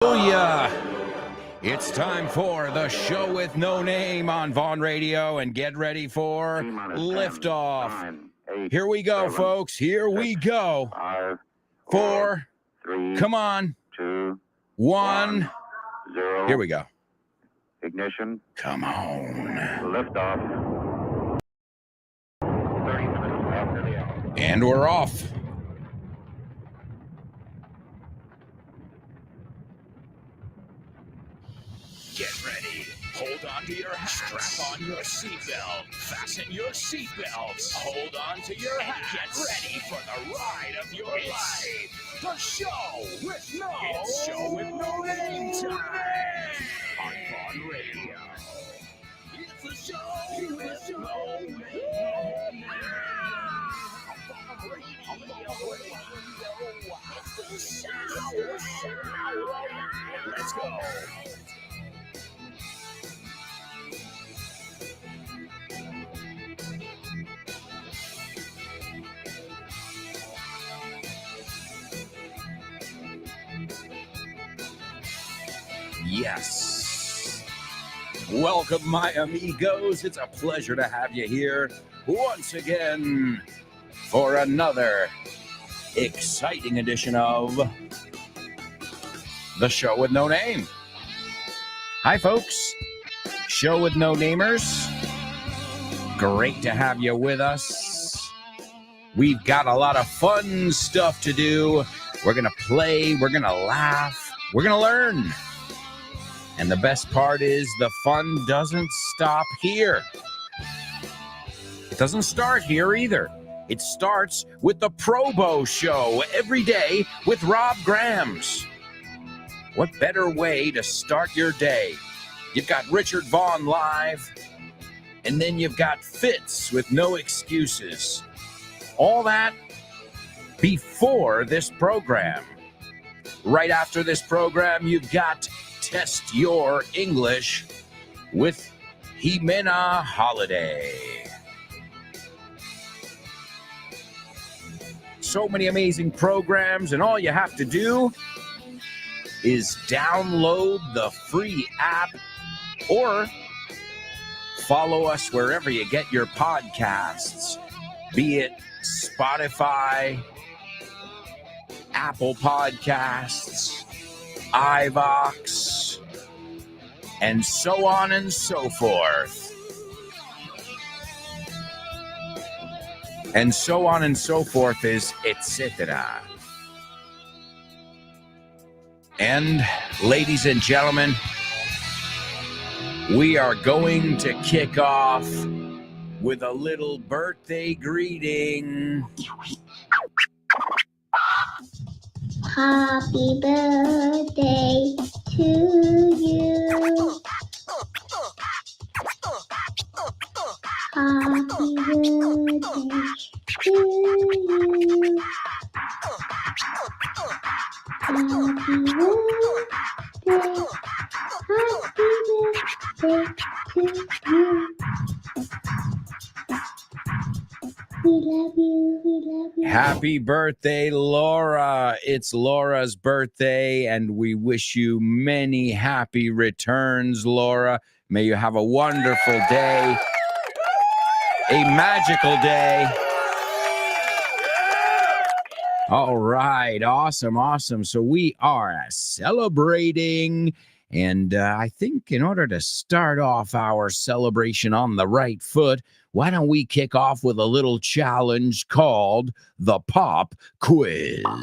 Hallelujah! It's time for the show with no name on Vaughn Radio, and get ready for liftoff. 9, 8, Here we go, 7, folks. Here 6, we go. 5, 4, 3, come on, 2, 1. 0. Here we go. Ignition. Come on. Liftoff. 30 minutes after the hour. And we're off. Get ready. Hold on to your hats. Strap on your seatbelt. Fasten your seatbelts. Hold on to your hats. Get ready for the ride of your life. The show with no name time on Vaughn Radio. It's a show with no name. It's the show. Let's go. Yes. Welcome, my amigos. It's a pleasure to have you here once again for another exciting edition of the show with no name. Hi, folks. Show with no namers. Great to have you with us. We've got a lot of fun stuff to do. We're going to play. We're going to laugh. We're going to learn. And the best part is the fun doesn't stop here. It doesn't start here either. It starts with the Probo Show every day with Rob Grams. What better way to start your day? You've got Richard Vaughn live, and then you've got Fitz with No Excuses. All that before this program. Right after this program, you've got Test Your English with Jimena Holiday. So many amazing programs, and all you have to do is download the free app or follow us wherever you get your podcasts, be it Spotify, Apple Podcasts, iVox, and so on and so forth. And so on and so forth is etc. And ladies and gentlemen, we are going to kick off with a little birthday greeting. Happy birthday to you. Happy birthday to you. Happy birthday to you. We love you, we love you. Happy birthday, Laura. It's Laura's birthday, and we wish you many happy returns, Laura. May you have a wonderful day, a magical day. All right, awesome. So we are celebrating, and I think in order to start off our celebration on the right foot, why don't we kick off with a little challenge called the Pop Quiz. Pop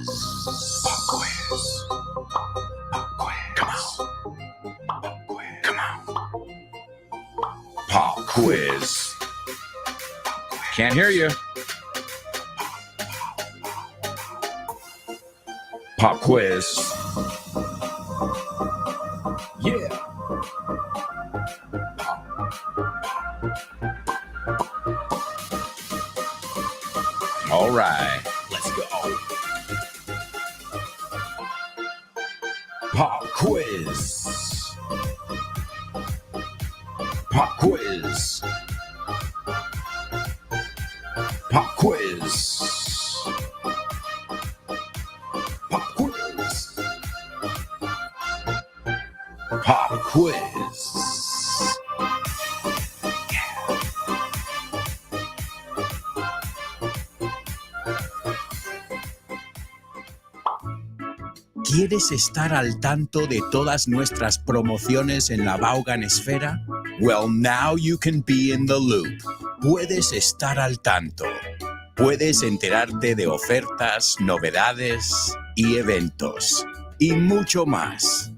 Quiz. Pop Quiz. Come on. Pop Quiz. Can't hear you. Pop Quiz. Yeah. All right, let's go. Pop Quiz. Pop Quiz. Pop Quiz. Pop Quiz. Pop quiz. ¿Quieres estar al tanto de todas nuestras promociones en la Vaughan Esfera? Well, now you can be in the loop. Puedes estar al tanto. Puedes enterarte de ofertas, novedades y eventos. Y mucho más.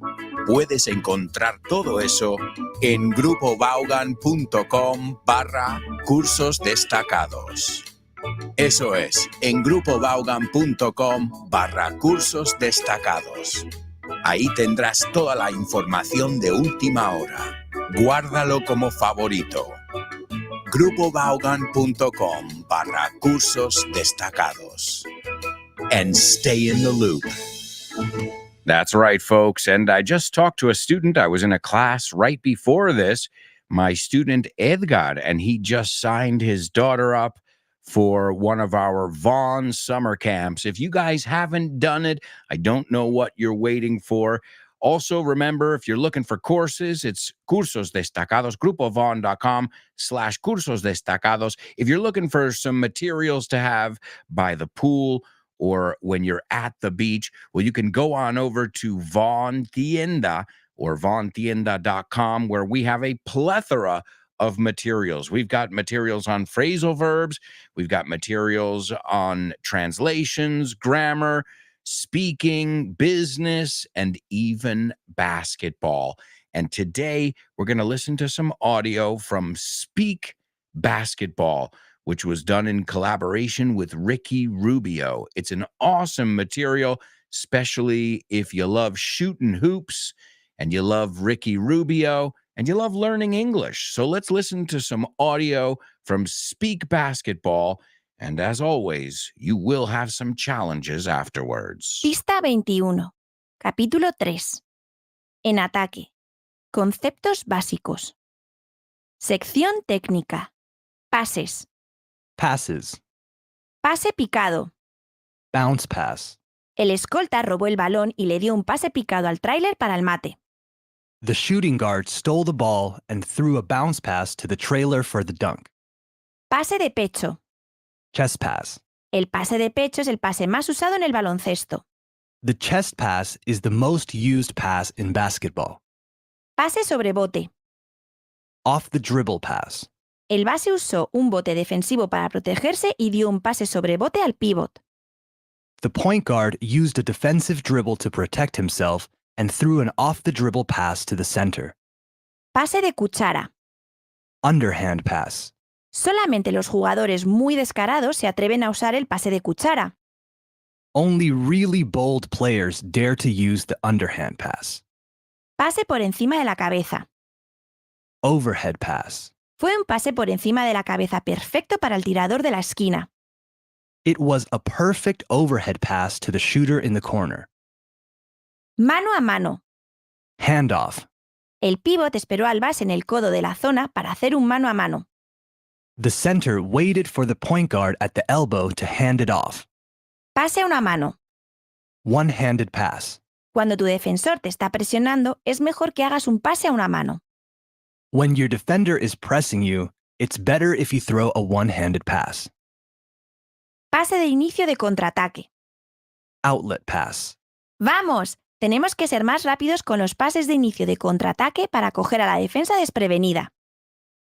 Puedes encontrar todo eso en grupovaughan.com/cursos destacados. Eso es, en grupovaughan.com/cursos destacados. Ahí tendrás toda la información de última hora. Guárdalo como favorito. grupovaughan.com/cursos destacados. And stay in the loop. That's right, folks. And I just talked to a student. I was in a class right before this, my student Edgar, and he just signed his daughter up for one of our Vaughn summer camps. If you guys haven't done it, I don't know what you're waiting for. Also, remember, if you're looking for courses, it's Cursos Destacados, grupovaughn.com/cursos destacados. If you're looking for some materials to have by the pool or when you're at the beach, well, you can go on over to Vaughn Tienda or vaughntienda.com, where we have a plethora of materials. We've got materials on phrasal verbs. We've got materials on translations, grammar, speaking, business, and even basketball. And today we're going to listen to some audio from Speak Basketball, which was done in collaboration with Ricky Rubio. It's an awesome material, especially if you love shooting hoops and you love Ricky Rubio and you love learning English. So let's listen to some audio from Speak Basketball. And as always, you will have some challenges afterwards. Pista 21. Capítulo 3. En ataque. Conceptos básicos. Sección técnica. Pases. Passes. Pase picado. Bounce pass. El escolta robó el balón y le dio un pase picado al tráiler para el mate. The shooting guard stole the ball and threw a bounce pass to the trailer for the dunk. Pase de pecho. Chest pass. El pase de pecho es el pase más usado en el baloncesto. The chest pass is the most used pass in basketball. Pase sobre bote. Off the dribble pass. El base usó un bote defensivo para protegerse y dio un pase sobre bote al pívot. The point guard used a defensive dribble to protect himself and threw an off-the-dribble pass to the center. Pase de cuchara. Underhand pass. Solamente los jugadores muy descarados se atreven a usar el pase de cuchara. Only really bold players dare to use the underhand pass. Pase por encima de la cabeza. Overhead pass. Fue un pase por encima de la cabeza perfecto para el tirador de la esquina. It was a perfect overhead pass to the shooter in the corner. Mano a mano. Handoff. El pívot esperó al base en el codo de la zona para hacer un mano a mano. The center waited for the point guard at the elbow to hand it off. Pase a una mano. One-handed pass. Cuando tu defensor te está presionando, es mejor que hagas un pase a una mano. When your defender is pressing you, it's better if you throw a one-handed pass. Pase de inicio de contraataque. Outlet pass. ¡Vamos! Tenemos que ser más rápidos con los pases de inicio de contraataque para coger a la defensa desprevenida.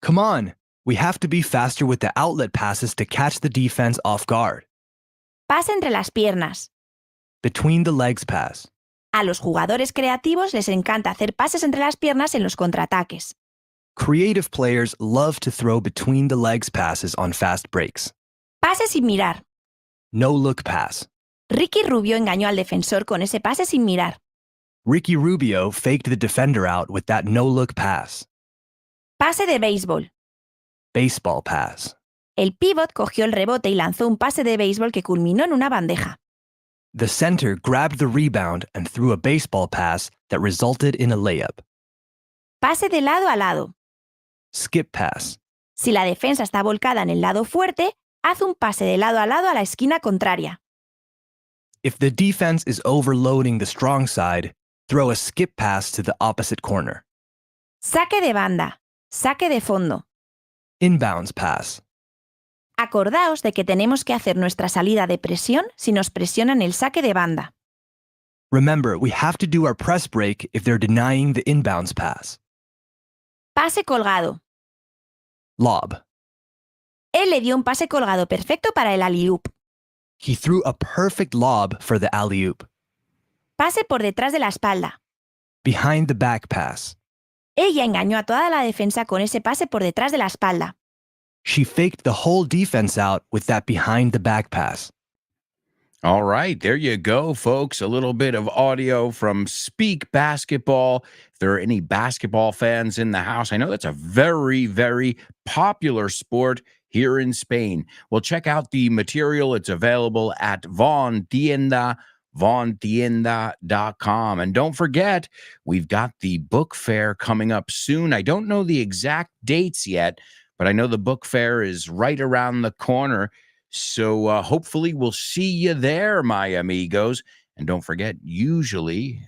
Come on! We have to be faster with the outlet passes to catch the defense off guard. Pase entre las piernas. Between the legs pass. A los jugadores creativos les encanta hacer pases entre las piernas en los contraataques. Creative players love to throw between the legs passes on fast breaks. Pase sin mirar. No-look pass. Ricky Rubio engañó al defensor con ese pase sin mirar. Ricky Rubio faked the defender out with that no-look pass. Pase de béisbol. Baseball pass. El pívot cogió el rebote y lanzó un pase de béisbol que culminó en una bandeja. The center grabbed the rebound and threw a baseball pass that resulted in a layup. Pase de lado a lado. Skip pass. Si la defensa está volcada en el lado fuerte, haz un pase de lado a la esquina contraria. If the defense is overloading the strong side, Throw a skip pass to the opposite corner. Saque de banda. Saque de fondo. Inbounds pass. Acordaos de que tenemos que hacer nuestra salida de presión si nos presionan el saque de banda. Remember, we have to do our press break if they're denying the inbounds pass. Pase colgado. Lob. Él le dio un pase colgado perfecto para el alley-oop. He threw a perfect lob for the alley-oop. Pase por detrás de la espalda. Behind the back pass. Ella engañó a toda la defensa con ese pase por detrás de la espalda. She faked the whole defense out with that behind the back pass. All right, there you go, folks. A little bit of audio from Speak Basketball. If there are any basketball fans in the house, I know that's a very, very popular sport here in Spain. Well, check out the material. It's available at vontienda.com. And don't forget, we've got the book fair coming up soon. I don't know the exact dates yet, but I know the book fair is right around the corner. So hopefully we'll see you there, my amigos. And don't forget, usually,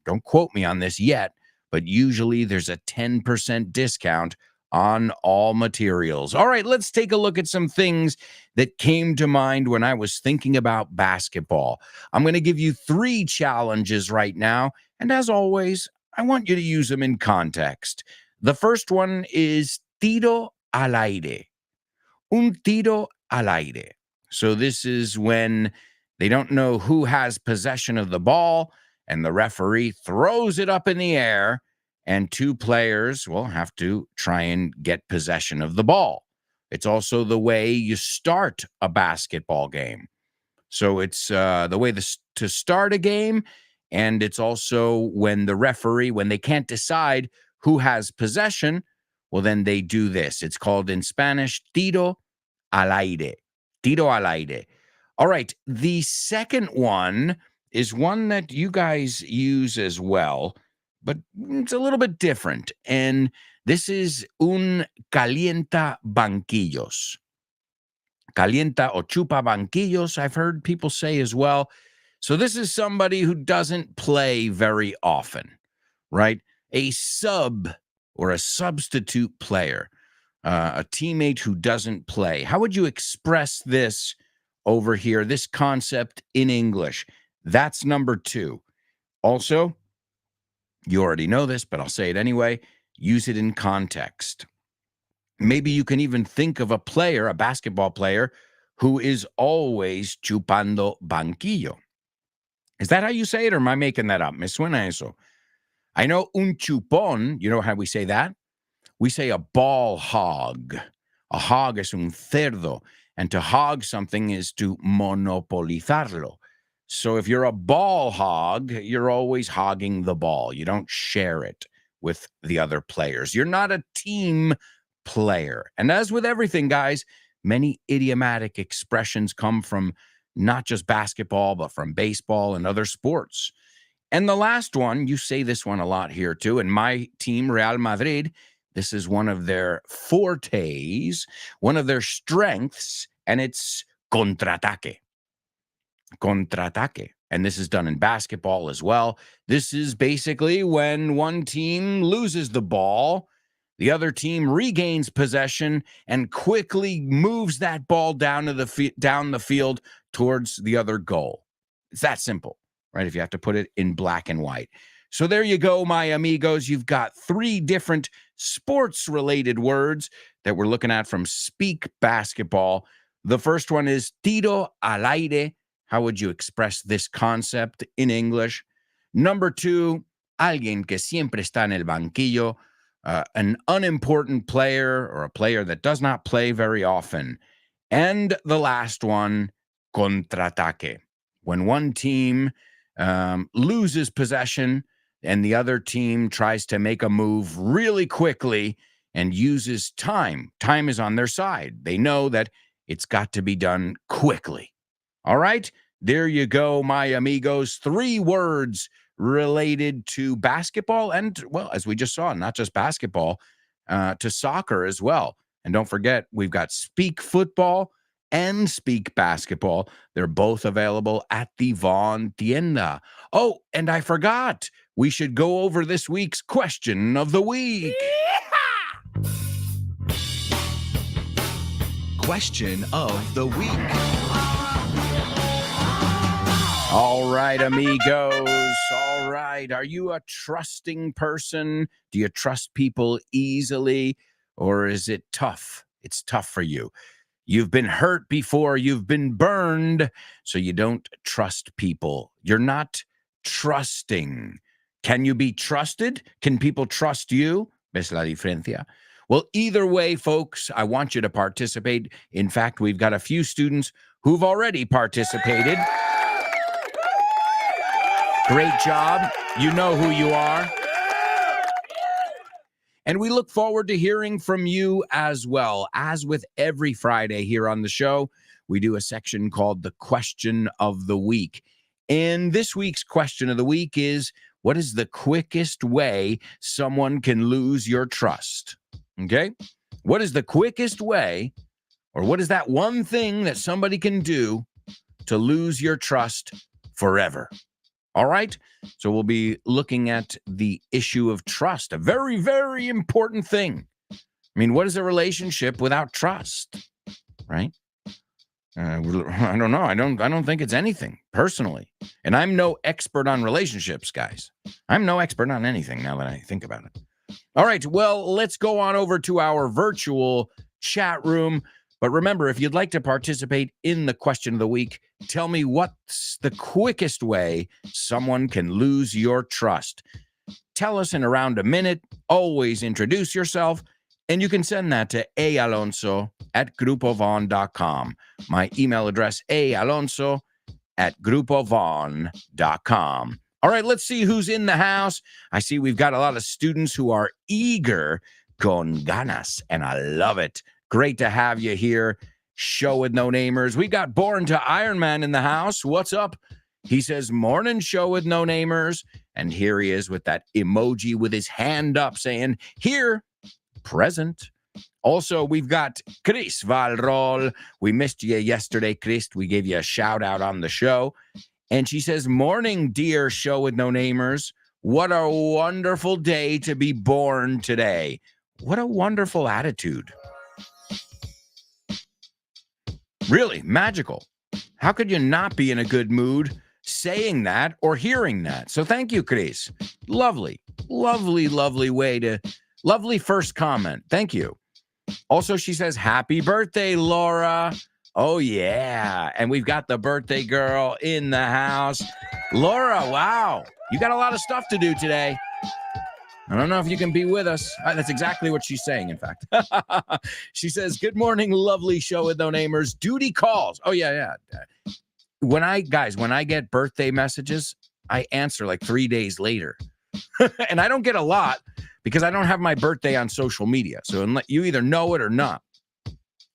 don't quote me on this yet, but usually there's a 10% discount on all materials. All right, let's take a look at some things that came to mind when I was thinking about basketball. I'm going to give you 3 challenges right now. And as always, I want you to use them in context. The first one is tiro al aire. Un tiro al aire. So this is when they don't know who has possession of the ball, and the referee throws it up in the air, and 2 players will have to try and get possession of the ball. It's also the way you start a basketball game. So it's the way to start a game, and it's also when the referee, when they can't decide who has possession, well, then they do this. It's called in Spanish, tiro al aire. Tiro al aire. All right. The second one is one that you guys use as well, but it's a little bit different. And this is un calienta banquillos. Calienta o chupa banquillos, I've heard people say as well. So this is somebody who doesn't play very often, right? A sub or a substitute player. A teammate who doesn't play. How would you express this over here, this concept in English? That's number 2. Also, you already know this, but I'll say it anyway. Use it in context. Maybe you can even think of a player, a basketball player, who is always chupando banquillo. Is that how you say it, or am I making that up? Me suena eso. I know un chupón, you know how we say that? We say a ball hog. A hog es un cerdo. And to hog something is to monopolizarlo. So if you're a ball hog, you're always hogging the ball. You don't share it with the other players. You're not a team player. And as with everything, guys, many idiomatic expressions come from not just basketball, but from baseball and other sports. And the last one, you say this one a lot here too. In my team, Real Madrid, this is one of their fortes, one of their strengths, and it's contraataque. Contraataque. And this is done in basketball as well. This is basically when one team loses the ball, the other team regains possession and quickly moves that ball down the field towards the other goal. It's that simple, right? If you have to put it in black and white. So there you go, my amigos. You've got 3 different sports-related words that we're looking at from Speak Basketball. The first one is tiro al aire. How would you express this concept in English? Number 2, alguien que siempre está en el banquillo, an unimportant player or a player that does not play very often. And the last one, contraataque. When one team loses possession, and the other team tries to make a move really quickly and uses time. Time is on their side. They know that it's got to be done quickly. All right, there you go, my amigos. 3 words related to basketball and, well, as we just saw, not just basketball, to soccer as well. And don't forget, we've got Speak Football and Speak Basketball. They're both available at the Von Tienda. Oh, and I forgot. we should go over this week's question of the week. Question of the week. All right, amigos. All right. Are you a trusting person? Do you trust people easily? Or is it tough? It's tough for you. You've been hurt before. You've been burned. So you don't trust people. You're not trusting. Can you be trusted? Can people trust you? ¿Ves la diferencia? Well, either way, folks, I want you to participate. In fact, we've got a few students who've already participated. Great job. You know who you are. And we look forward to hearing from you as well. As with every Friday here on the show, we do a section called the Question of the Week. And this week's Question of the Week is, what is the quickest way someone can lose your trust? Okay? What is the quickest way, or what is that one thing that somebody can do to lose your trust forever? All right? So we'll be looking at the issue of trust, a very, very important thing. I mean, what is a relationship without trust, right? I don't know. I don't think it's anything, personally. And I'm no expert on relationships, guys. I'm no expert on anything now that I think about it. All right, well, let's go on over to our virtual chat room. But remember, if you'd like to participate in the Question of the Week, tell me what's the quickest way someone can lose your trust. Tell us in around a minute. Always introduce yourself. And you can send that to aalonso@grupovon.com. My email address, aalonso@grupovon.com. All right, let's see who's in the house. I see we've got a lot of students who are eager, con ganas, and I love it. Great to have you here. Show with no namers. We got Born to Iron Man in the house. What's up? He says, morning show with no namers. And here he is with that emoji with his hand up saying, here, present. Also, we've got Chris Valrol. We missed you yesterday, Chris. We gave you a shout out on the show. And she says, morning, dear show with no namers. What a wonderful day to be born today. What a wonderful attitude. Really magical. How could you not be in a good mood saying that or hearing that? So thank you, Chris. Lovely, lovely, lovely way to, lovely first comment. Thank you. Also, she says, happy birthday, Laura. Oh, yeah. And we've got the birthday girl in the house. Laura, wow. You got a lot of stuff to do today. I don't know if you can be with us. That's exactly what she's saying, in fact. She says, good morning, lovely show with no namers. Duty calls. Oh, yeah. When I get birthday messages, I answer like 3 days later. And I don't get a lot because I don't have my birthday on social media. So you either know it or not.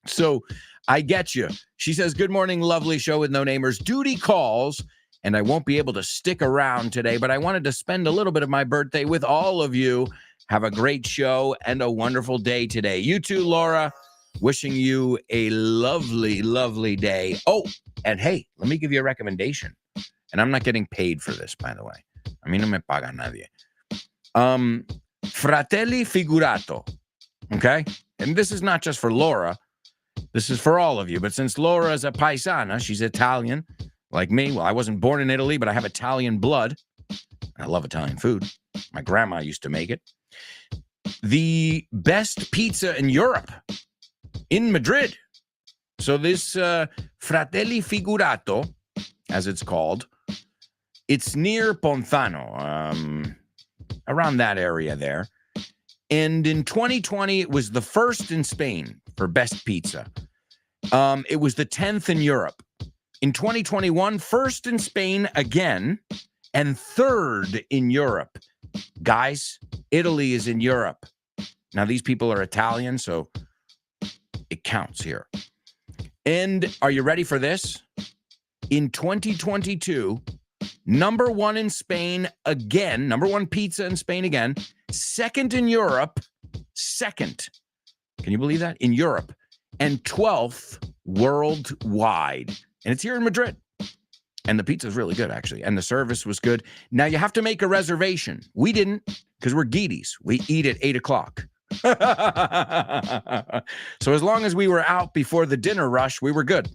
So I get you. She says, good morning, lovely show with no namers. Duty calls. And I won't be able to stick around today, but I wanted to spend a little bit of my birthday with all of you. Have a great show and a wonderful day today. You too, Laura. Wishing you a lovely, lovely day. Oh, and hey, let me give you a recommendation. And I'm not getting paid for this, by the way. A mí no me paga nadie. Fratelli Figurato. Okay? And this is not just for Laura. This is for all of you. But since Laura is a paisana, she's Italian. Like me, well, I wasn't born in Italy, but I have Italian blood. I love Italian food. My grandma used to make it. The best pizza in Europe, in Madrid. So this Fratelli Figurato, as it's called, it's near Ponzano, around that area there. And in 2020, it was the first in Spain for best pizza. It was the 10th in Europe. In 2021, first in Spain again, and third in Europe. Guys, Italy is in Europe. Now, these people are Italian, so it counts here. And are you ready for this? In 2022, number one in Spain again, number one pizza in Spain again, second in Europe, second. Can you believe that? In Europe. And 12th worldwide. And it's here in Madrid. And the pizza's really good, actually. And the service was good. Now, you have to make a reservation. We didn't, because we're geeties. We eat at 8 o'clock. So as long as we were out before the dinner rush, we were good.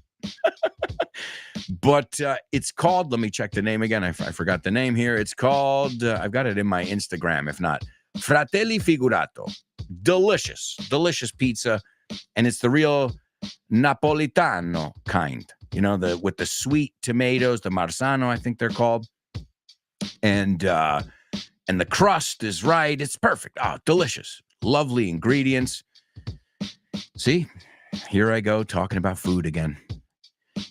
But it's called, let me check the name again. I forgot the name here. It's called, I've got it in my Instagram, if not, Fratelli Figurato. Delicious, delicious pizza. And it's the real Napolitano kind, with the sweet tomatoes, the Marzano, I think they're called. And the crust is right. It's perfect. Oh, delicious. Lovely ingredients. See, here I go talking about food again.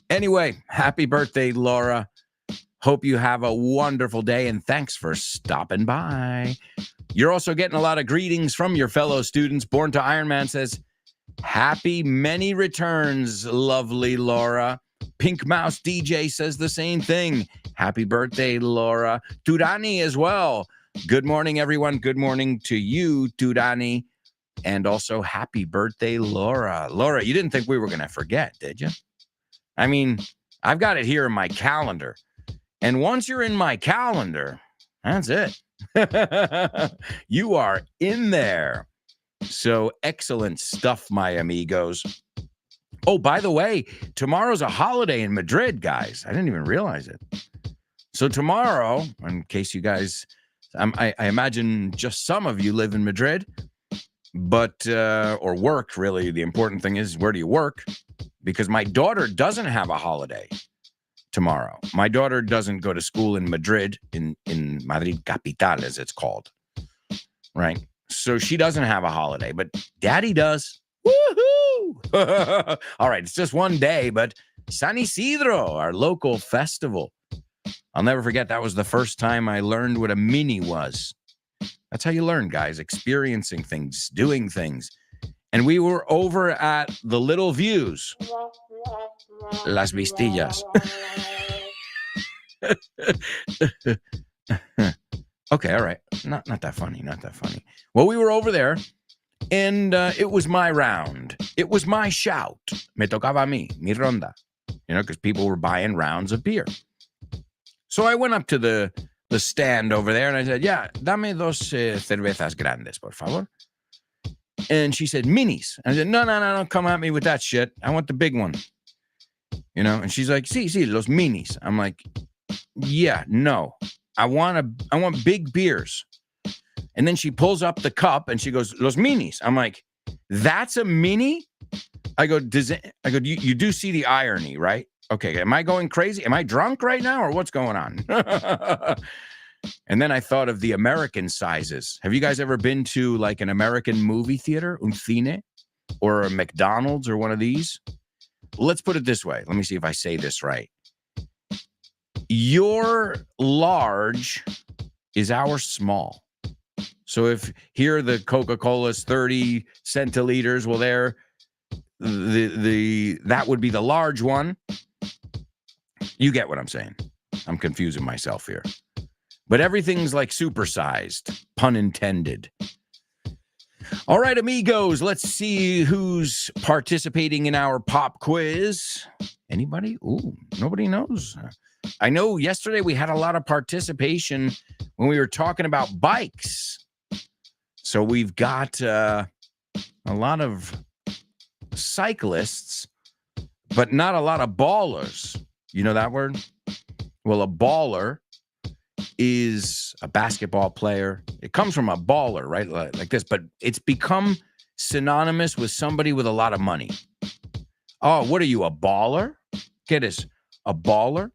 Anyway, happy birthday, Laura. Hope you have a wonderful day, and thanks for stopping by. You're also getting a lot of greetings from your fellow students. Born to Iron Man says, happy many returns, lovely Laura. Pink Mouse DJ says the same thing. Happy birthday, Laura. Turani as well. Good morning, everyone. Good morning to you, Turani. And also, happy birthday, Laura. Laura, you didn't think we were going to forget, did you? I mean, I've got it here in my calendar. And once you're in my calendar, that's it. You are in there. So excellent stuff, my amigos. Oh, by the way, tomorrow's a holiday in Madrid, guys. I didn't even realize it. So tomorrow, in case you guys, I imagine just some of you live in Madrid, but, or work, really. The important thing is, where do you work? Because my daughter doesn't have a holiday tomorrow. My daughter doesn't go to school in Madrid, in Madrid Capital, as it's called, right? So she doesn't have a holiday, but Daddy does. Woohoo! All right, it's just one day, but San Isidro, our local festival. I'll never forget, that was the first time I learned what a mini was. That's how you learn, guys, experiencing things, doing things. And we were over at the Little Views. Las Vistillas. Okay, all right. Not that funny, not that funny. Well, we were over there, and it was my round. It was my shout. Me tocaba a mí, mi ronda. Because people were buying rounds of beer. So I went up to the stand over there, and I said, yeah, dame dos cervezas grandes, por favor. And she said, minis. I said, no, don't come at me with that shit. I want the big one. And she's like, sí, los minis. I'm like, yeah, no. I want big beers. And then she pulls up the cup and she goes, los minis. I'm like, that's a mini? I go, you do see the irony, right? Okay, am I going crazy? Am I drunk right now, or what's going on? And then I thought of the American sizes. Have you guys ever been to like an American movie theater, un cine, or a McDonald's or one of these? Let's put it this way. Let me see if I say this right. Your large is our small. So if here the Coca-Cola's 30 centiliters, well, there that would be the large one. You get what I'm saying. I'm confusing myself here. But everything's like supersized, pun intended. All right, amigos, let's see who's participating in our pop quiz. Anybody? Ooh, nobody knows. I know yesterday we had a lot of participation when we were talking about bikes. So we've got a lot of cyclists, but not a lot of ballers. You know that word? Well, a baller is a basketball player. It comes from a baller, right? Like this, but it's become synonymous with somebody with a lot of money. Oh, what are you, a baller? Get this, a baller?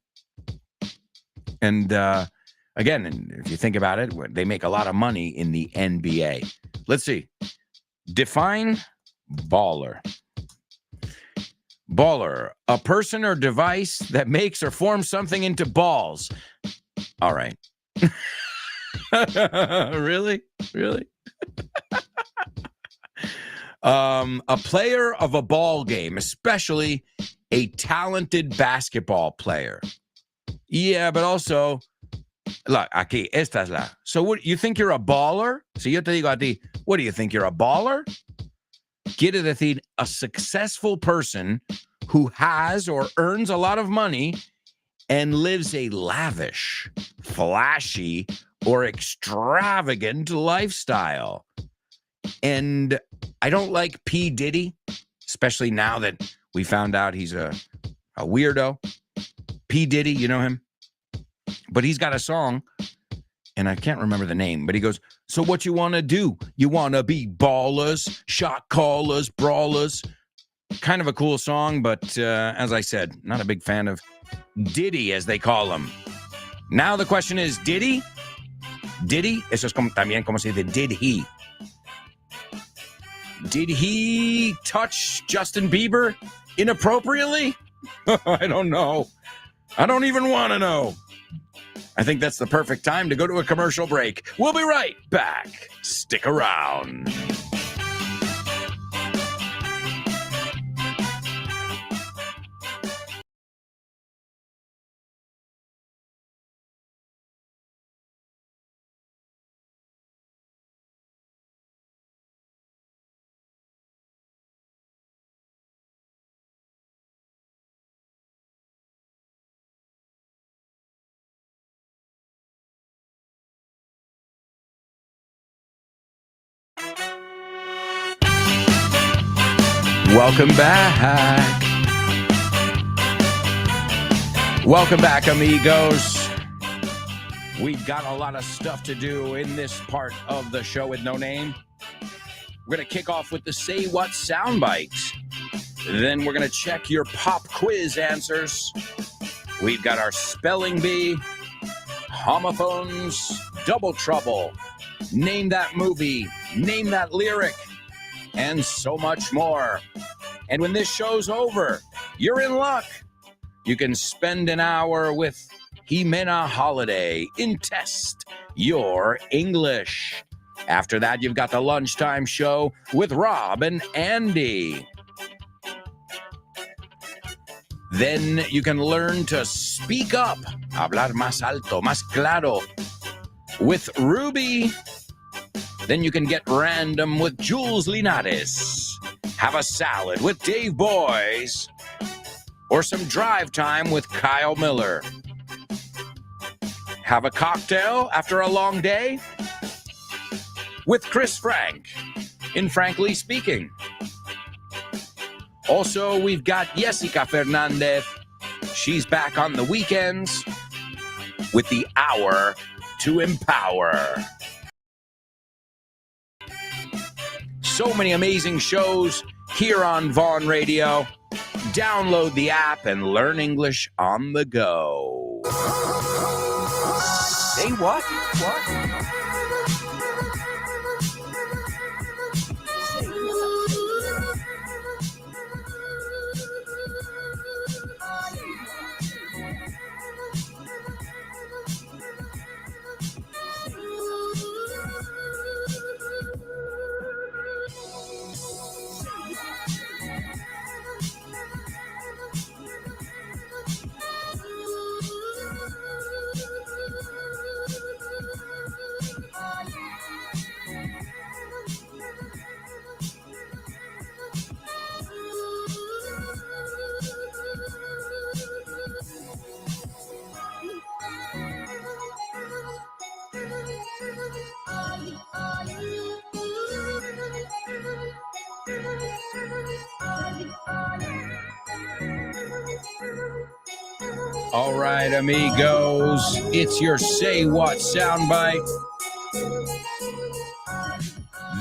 And again, if you think about it, they make a lot of money in the NBA. Let's see. Define baller. Baller, a person or device that makes or forms something into balls. All right. Really? A player of a ball game, especially a talented basketball player. Yeah, but also, look, aquí, esta es la. So what, you think you're a baller? Si yo te digo a ti, what do you think, you're a baller? Quiere decir a successful person who has or earns a lot of money and lives a lavish, flashy, or extravagant lifestyle. And I don't like P. Diddy, especially now that we found out he's a weirdo. P. Diddy, you know him? But he's got a song, and I can't remember the name, but he goes, so what you want to do? You want to be ballers, shot callers, brawlers. Kind of a cool song, but as I said, not a big fan of Diddy, as they call him. Now the question is, Diddy? Diddy? Eso es también como se dice, did he? Did he touch Justin Bieber inappropriately? I don't know. I don't even want to know. I think that's the perfect time to go to a commercial break. We'll be right back. Stick around. Welcome back. Welcome back, amigos. We've got a lot of stuff to do in this part of the show with no name. We're going to kick off with the Say What soundbite. Then we're going to check your pop quiz answers. We've got our spelling bee, homophones, double trouble, name that movie, name that lyric, and so much more. And when this show's over, you're in luck. You can spend an hour with Jimena Holiday in Test Your English. After that, you've got the lunchtime show with Rob and Andy. Then you can learn to speak up, hablar más alto, más claro, with Ruby. Then you can get random with Jules Linares. Have a salad with Dave Boys. Or some drive time with Kyle Miller. Have a cocktail after a long day with Chris Frank in Frankly Speaking. Also, we've got Jessica Fernandez. She's back on the weekends with the Hour to Empower. So many amazing shows here on Vaughn Radio. Download the app and learn English on the go. Say what? What? All right, amigos, it's your Say What soundbite.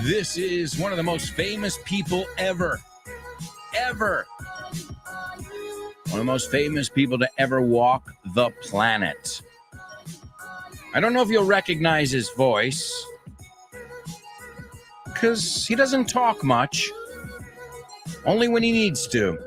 This is one of the most famous people ever. One of the most famous people to ever walk the planet. I don't know if you'll recognize his voice, because he doesn't talk much, only when he needs to.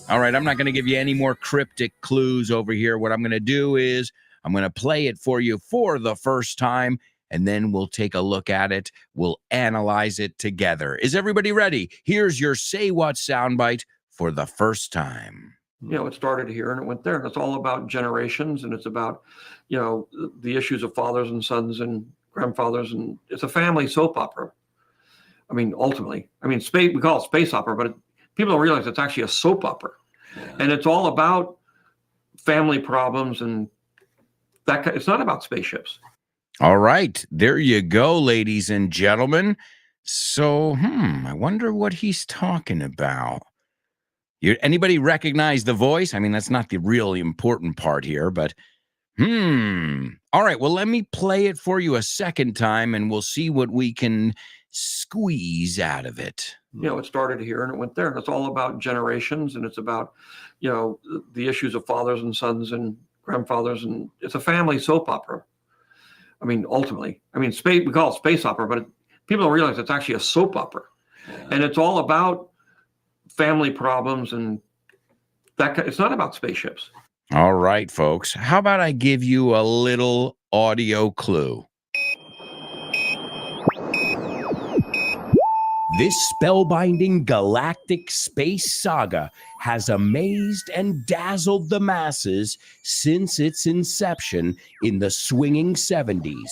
All right, I'm not going to give you any more cryptic clues over here. What I'm going to do is I'm going to play it for you for the first time, and then we'll take a look at it. We'll analyze it together. Is everybody ready? Here's your Say What soundbite for the first time. You know, it started here and it went there. And it's all about generations, and it's about, you know, the issues of fathers and sons and grandfathers, and it's a family soap opera. I mean, ultimately, space, we call it space opera, but people don't realize it's actually a soap opera. Yeah. And it's all about family problems and it's not about spaceships. All right. There you go, ladies and gentlemen. So, I wonder what he's talking about. Anybody recognize the voice? I mean, that's not the really important part here, but all right, well, let me play it for you a second time and we'll see what we can squeeze out of it. It started here and it went there. And it's all about generations, and it's about, the issues of fathers and sons and grandfathers, and it's a family soap opera. I mean, ultimately, we call it space opera, but people don't realize it's actually a soap opera. And it's all about family problems and it's not about spaceships. All right, folks. How about I give you a little audio clue? This spellbinding galactic space saga has amazed and dazzled the masses since its inception in the swinging 70s.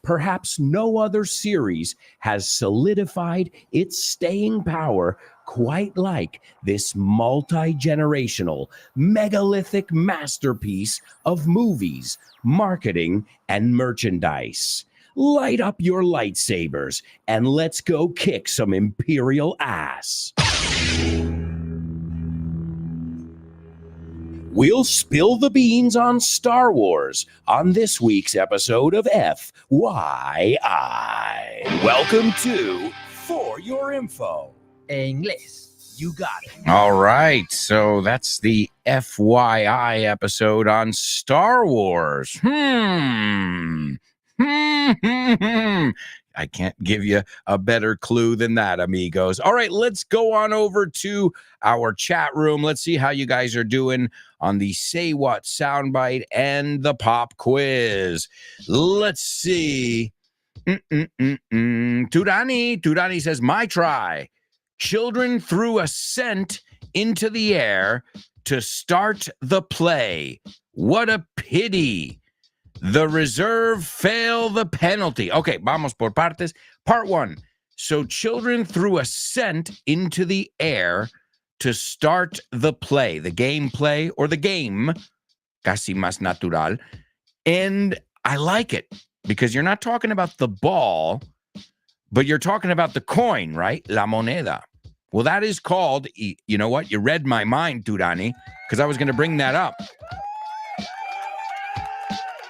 Perhaps no other series has solidified its staying power quite like this multi-generational, megalithic masterpiece of movies, marketing, and merchandise. Light up your lightsabers and let's go kick some Imperial ass. We'll spill the beans on Star Wars on this week's episode of FYI. Welcome to For Your Info. Inglés. You got it. All right, so that's the FYI episode on Star Wars. I can't give you a better clue than that, amigos. All right, let's go on over to our chat room. Let's see how you guys are doing on the Say What soundbite and the pop quiz. Let's see. Tudani says, my try. Children threw a cent into the air to start the play. What a pity. The reserve fail the penalty. Okay, vamos por partes. Part one. So children threw a cent into the air to start the play, the gameplay or the game, casi más natural. And I like it because you're not talking about the ball, but you're talking about the coin, right? La moneda. Well, that is called, you know what? You read my mind, Turani, because I was going to bring that up.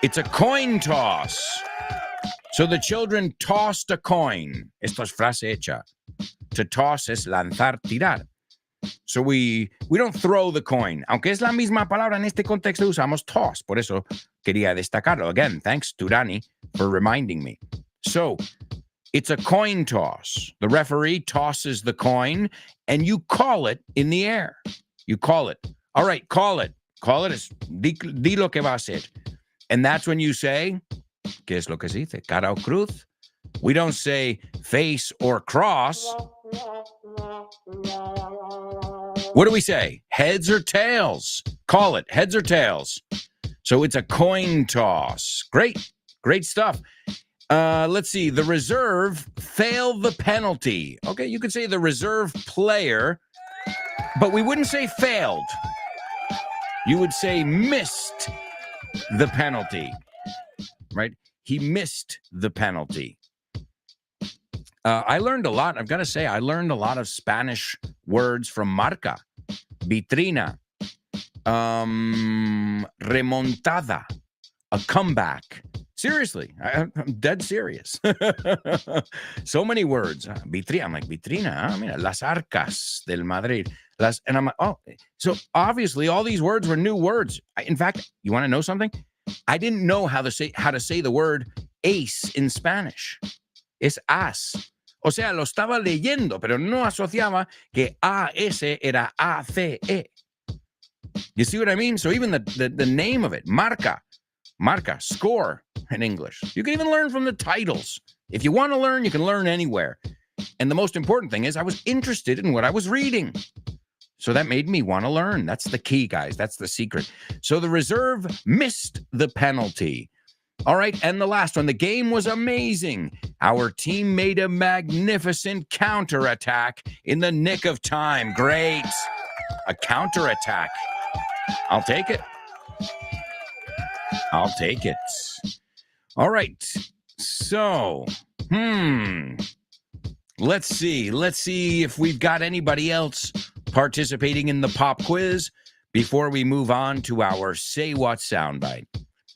It's a coin toss. So the children tossed a coin. Esto es frase hecha. To toss es lanzar, tirar. So we don't throw the coin. Aunque es la misma palabra, en este contexto usamos toss. Por eso quería destacarlo. Again, thanks, Turani, for reminding me. So it's a coin toss. The referee tosses the coin, and you call it in the air. You call it. All right, call it. Call it. Di lo que va a hacer. And that's when you say, ¿qué es lo que se dice? Cara o cruz? We don't say face or cross. What do we say? Heads or tails? Call it. Heads or tails? So it's a coin toss. Great. Great stuff. Let's see. The reserve failed the penalty. Okay, you could say the reserve player, but we wouldn't say failed. You would say missed the penalty, right? He missed the penalty. I learned a lot. I've got to say, I learned a lot of Spanish words from marca, vitrina, remontada, a comeback. Seriously, I'm dead serious. So many words. Vitrina. I'm like, vitrina. I mean, las arcas del Madrid. And I'm like, oh, so obviously all these words were new words. In fact, you want to know something? I didn't know how to say the word ace in Spanish. Es as. O sea, lo estaba leyendo, pero no asociaba que AS era ACE. You see what I mean? So even the name of it, marca, score in English. You can even learn from the titles. If you want to learn, you can learn anywhere. And the most important thing is I was interested in what I was reading. So that made me want to learn. That's the key, guys. That's the secret. So the reserve missed the penalty. All right, and the last one. The game was amazing. Our team made a magnificent counterattack in the nick of time. Great. A counterattack. I'll take it. I'll take it. All right. So, let's see if we've got anybody else participating in the pop quiz before we move on to our Say What soundbite.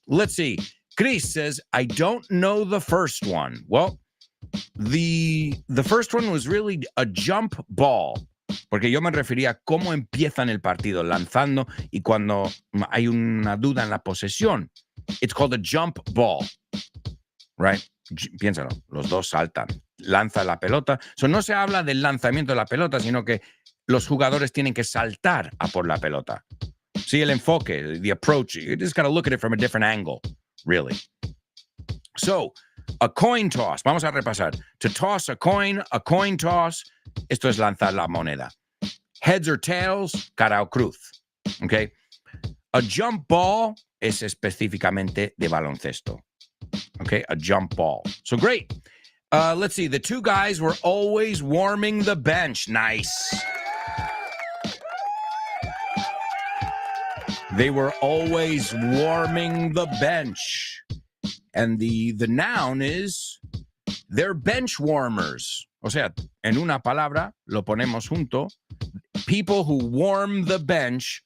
Let's see. Chris says, I don't know the first one. Well, the first one was really a jump ball, porque yo me refería a cómo empiezan el partido, lanzando y cuando hay una duda en la posesión. It's called a jump ball, right? Piénsalo, los dos saltan, lanza la pelota. So no se habla del lanzamiento de la pelota, sino que los jugadores tienen que saltar a por la pelota. See el enfoque, the approach. You just got to look at it from a different angle, really. So, a coin toss. Vamos a repasar. To toss a coin toss. Esto es lanzar la moneda. Heads or tails, cara o cruz. Okay. A jump ball es específicamente de baloncesto. Okay, a jump ball. So great. Let's see. The two guys were always warming the bench. Nice. They were always warming the bench. And the noun is they're bench warmers. O sea, en una palabra, lo ponemos junto. People who warm the bench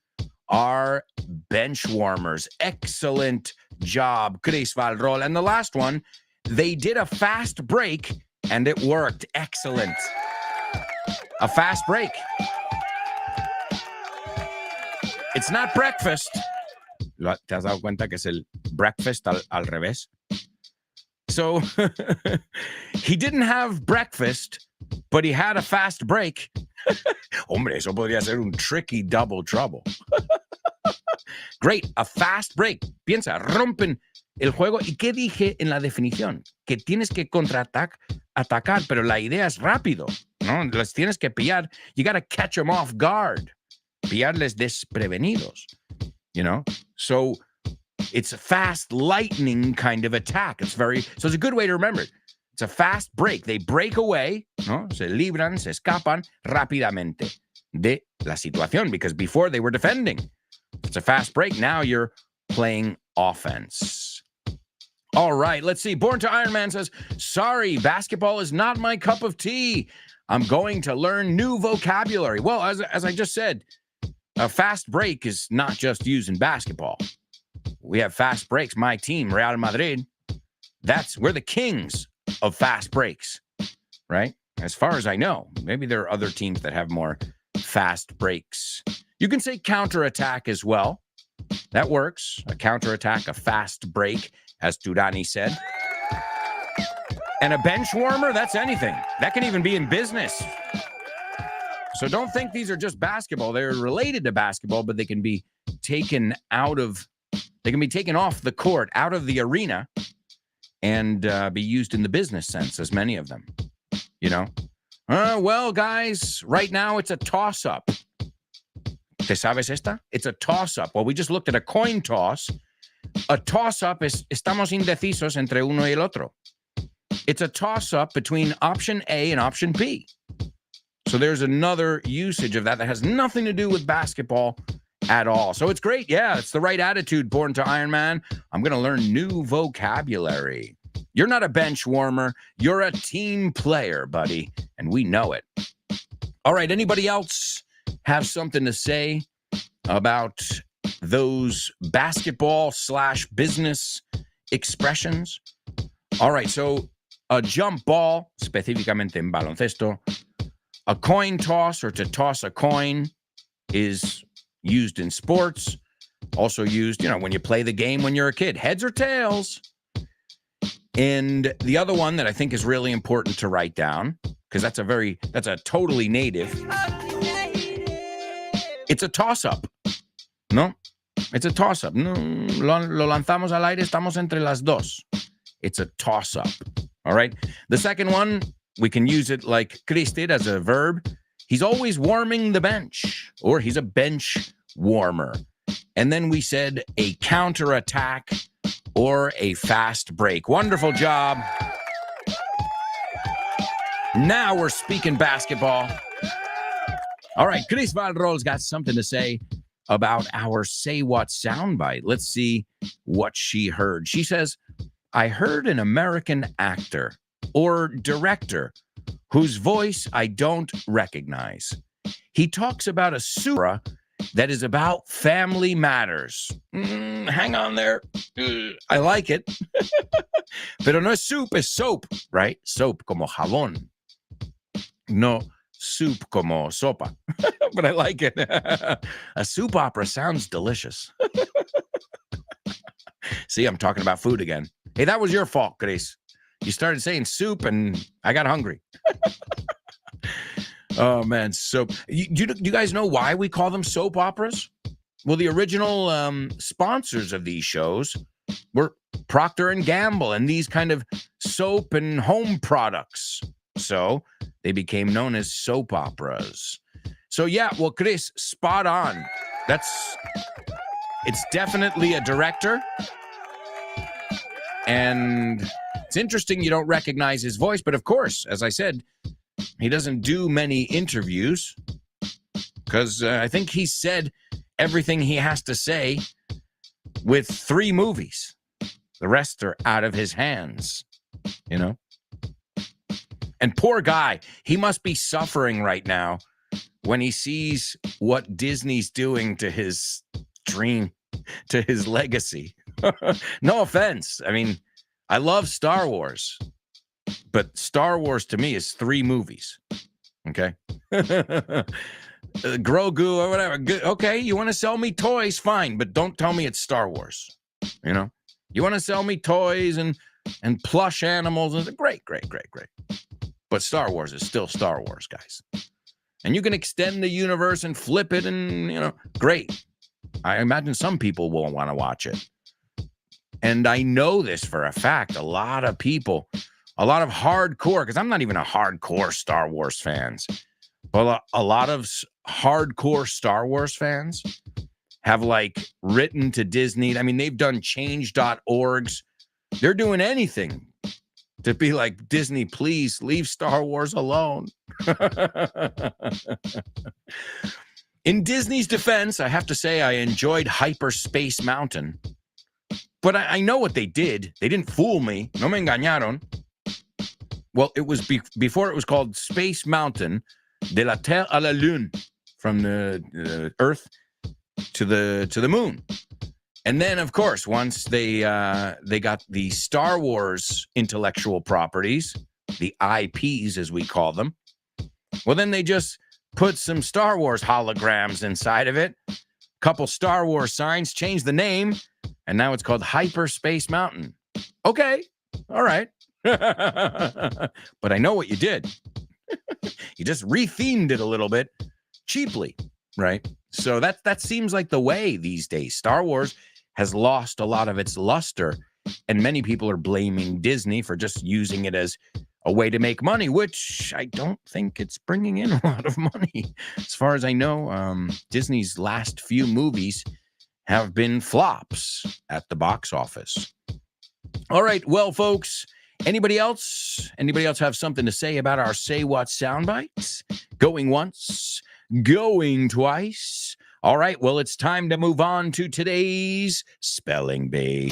are bench warmers. Excellent job, Chris Valrol. And the last one, they did a fast break and it worked. Excellent. A fast break. It's not breakfast. ¿Te has dado cuenta que es el breakfast al revés? So, he didn't have breakfast, but he had a fast break. Hombre, eso podría ser un tricky double trouble. Great, a fast break. Piensa, rompen el juego. ¿Y qué dije en la definición? Que tienes que atacar, pero la idea es rápido, ¿no? Los tienes que pillar. You got to catch them off guard. Pillarles desprevenidos, you know? So it's a fast lightning kind of attack. So it's a good way to remember it. It's a fast break. They break away, ¿no? Se libran, se escapan rápidamente de la situación because before they were defending. It's a fast break. Now you're playing offense. All right, let's see. Born to Iron Man says, sorry, basketball is not my cup of tea. I'm going to learn new vocabulary. Well, as I just said, a fast break is not just used in basketball. We have fast breaks. My team, Real Madrid, we're the kings of fast breaks, right? As far as I know. Maybe there are other teams that have more fast breaks. You can say counterattack as well. That works. A counterattack, a fast break, as Durani said. And a bench warmer, that's anything. That can even be in business. So don't think these are just basketball. They're related to basketball, but they can be taken off the court, out of the arena, and be used in the business sense, as many of them, you know? Well, guys, right now it's a toss-up. ¿Te sabes esta? It's a toss-up. Well, we just looked at a coin toss. A toss-up is estamos indecisos entre uno y el otro. It's a toss-up between option A and option B. So there's another usage of that has nothing to do with basketball at all. So it's great. Yeah, it's the right attitude, Born to Iron Man. I'm going to learn new vocabulary. You're not a bench warmer. You're a team player, buddy. And we know it. All right. Anybody else have something to say about those basketball/business expressions? All right. So a jump ball, específicamente en baloncesto, a coin toss or to toss a coin is used in sports. Also used, when you play the game when you're a kid, heads or tails. And the other one that I think is really important to write down, because that's a totally native. It's a toss-up. No? It's a toss-up. No, lo lanzamos al aire, estamos entre las dos. It's a toss-up. All right? The second one, we can use it like Chris did as a verb. He's always warming the bench, or he's a bench warmer. And then we said a counterattack or a fast break. Wonderful job. Now we're speaking basketball. All right, Chris Valrol's got something to say about our Say What soundbite. Let's see what she heard. She says, I heard an American actor or director whose voice I don't recognize. He talks about a supra that is about family matters. Hang on there. I like it. Pero no es soup, es soap, right? Soap como jabón. No soup como sopa. But I like it. A soup opera sounds delicious. See, I'm talking about food again. Hey, that was your fault, Chris. You started saying soup and I got hungry. Oh, man. So, you guys know why we call them soap operas? Well, the original sponsors of these shows were Procter and Gamble and these kind of soap and home products. So they became known as soap operas. So, yeah, well, Chris, spot on. It's definitely a director. And it's interesting you don't recognize his voice. But of course, as I said, he doesn't do many interviews because I think he said everything he has to say with 3 movies. The rest are out of his hands, you know? And poor guy, he must be suffering right now when he sees what Disney's doing to his dream, to his legacy. No offense. I mean, I love Star Wars, but Star Wars to me is 3 movies. Okay? Grogu or whatever. Okay, you want to sell me toys? Fine, but don't tell me it's Star Wars. You know? You want to sell me toys and plush animals? And great. But Star Wars is still Star Wars, guys. And you can extend the universe and flip it and, you know, great. I imagine some people will want to watch it. And I know this for a fact. A lot of people, a lot of hardcore, because I'm not even a hardcore Star Wars fans, but a lot of hardcore Star Wars fans have like written to Disney. I mean, they've done change.orgs. They're doing anything to be like, Disney, please leave Star Wars alone. In Disney's defense, I have to say I enjoyed Hyperspace Mountain. But I know what they did. They didn't fool me. No me engañaron. Well, it was before it was called Space Mountain, de la Terre à la Lune, from the Earth to the moon. And then, of course, once they got the Star Wars intellectual properties, the IPs as we call them, well, then they just put some Star Wars holograms inside of it, couple Star Wars signs, changed the name, and now it's called Hyperspace Mountain. Okay, all right. But I know what you did. You just rethemed it a little bit cheaply, right? So that seems like the way these days. Star Wars has lost a lot of its luster, and many people are blaming Disney for just using it as a way to make money, which I don't think it's bringing in a lot of money. As far as I know, Disney's last few movies have been flops at the box office. All right, well, folks, anybody else have something to say about our Say What sound bites? Going once, going twice. All right, well, it's time to move on to today's Spelling Bee.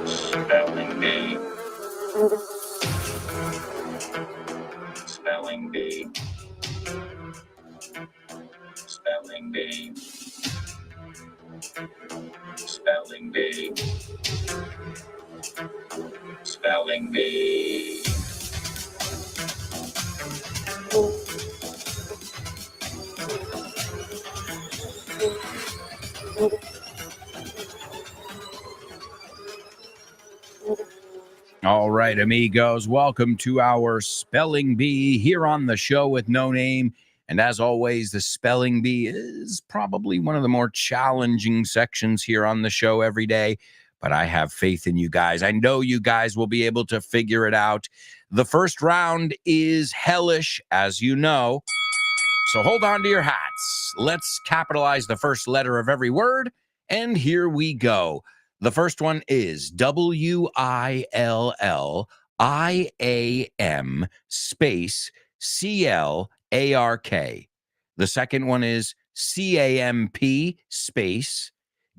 Spelling Bee. Spelling Bee. Spelling Bee. Spelling Bee. Spelling Bee. All right, amigos, welcome to our Spelling Bee here on the show with no name. And as always, the Spelling Bee is probably one of the more challenging sections here on the show every day. But I have faith in you guys. I know you guys will be able to figure it out. The first round is hellish, as you know. So hold on to your hats. Let's capitalize the first letter of every word. And here we go. The first one is WILLIAM space CLARK. The second one is CAMP space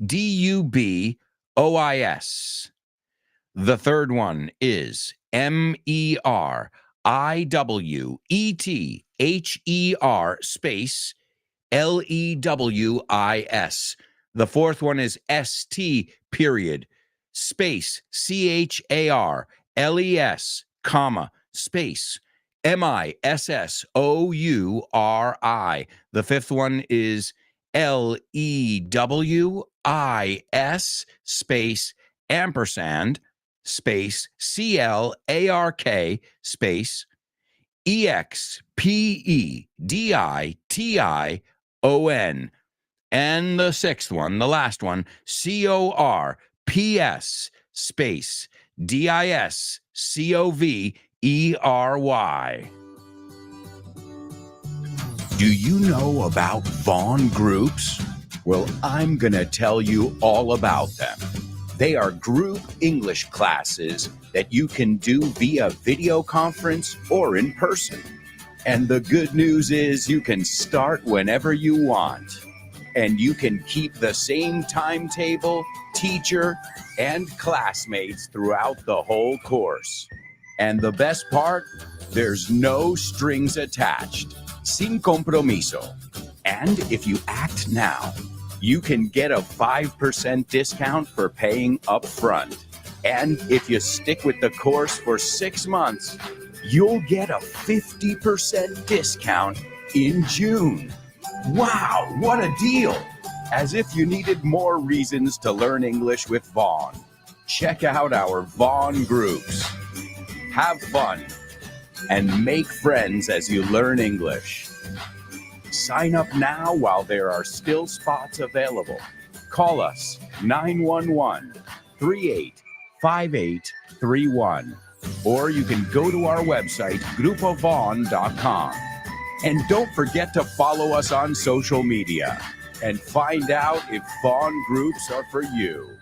DUBROOK. OIS. The third one is MERIWETHER space LEWIS. The fourth one is ST period space CHARLES comma space MISSOURI. The fifth one is LEWIS space ampersand space CLARK space EXPEDITION. And the sixth one, the last one, CORPS space DISCOVERY. Do you know about Vaughn groups? Well, I'm going to tell you all about them. They are group English classes that you can do via video conference or in person. And the good news is you can start whenever you want. And you can keep the same timetable, teacher, and classmates throughout the whole course. And the best part, there's no strings attached. Sin compromiso. And if you act now, you can get a 5% discount for paying up front. And if you stick with the course for 6 months, you'll get a 50% discount in June. Wow, what a deal! As if you needed more reasons to learn English with Vaughn. Check out our Vaughn groups. Have fun and make friends as you learn English. Sign up now while there are still spots available. Call us 911-385831, or you can go to our website, grupovaughn.com. And don't forget to follow us on social media and find out if Vaughn groups are for you.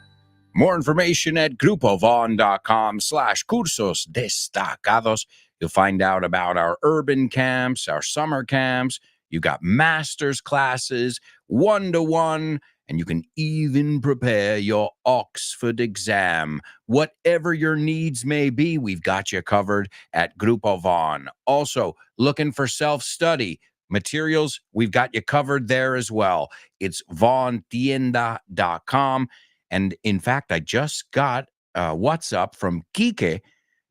More information at grupovaughn.com/cursos destacados. You'll find out about our urban camps, our summer camps. You got master's classes, one-to-one, and you can even prepare your Oxford exam. Whatever your needs may be, we've got you covered at Grupo Vaughn. Also, looking for self-study materials, we've got you covered there as well. It's vaughntienda.com. And in fact, I just got what's up from Kike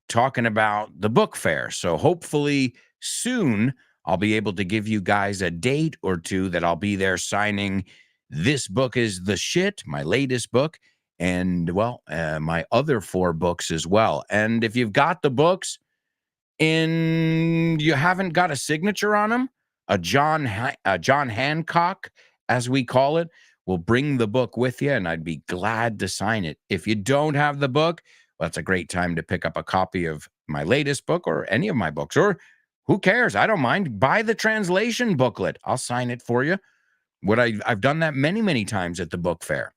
talking about the book fair. So hopefully soon I'll be able to give you guys a date or two that I'll be there signing This Book Is the Shit, my latest book, and, well, my other 4 books as well. And if you've got the books and you haven't got a signature on them, a John Hancock, as we call it, will bring the book with you, and I'd be glad to sign it. If you don't have the book, well, that's a great time to pick up a copy of my latest book or any of my books, or who cares? I don't mind. Buy the translation booklet. I'll sign it for you. I've done that many, many times at the book fair.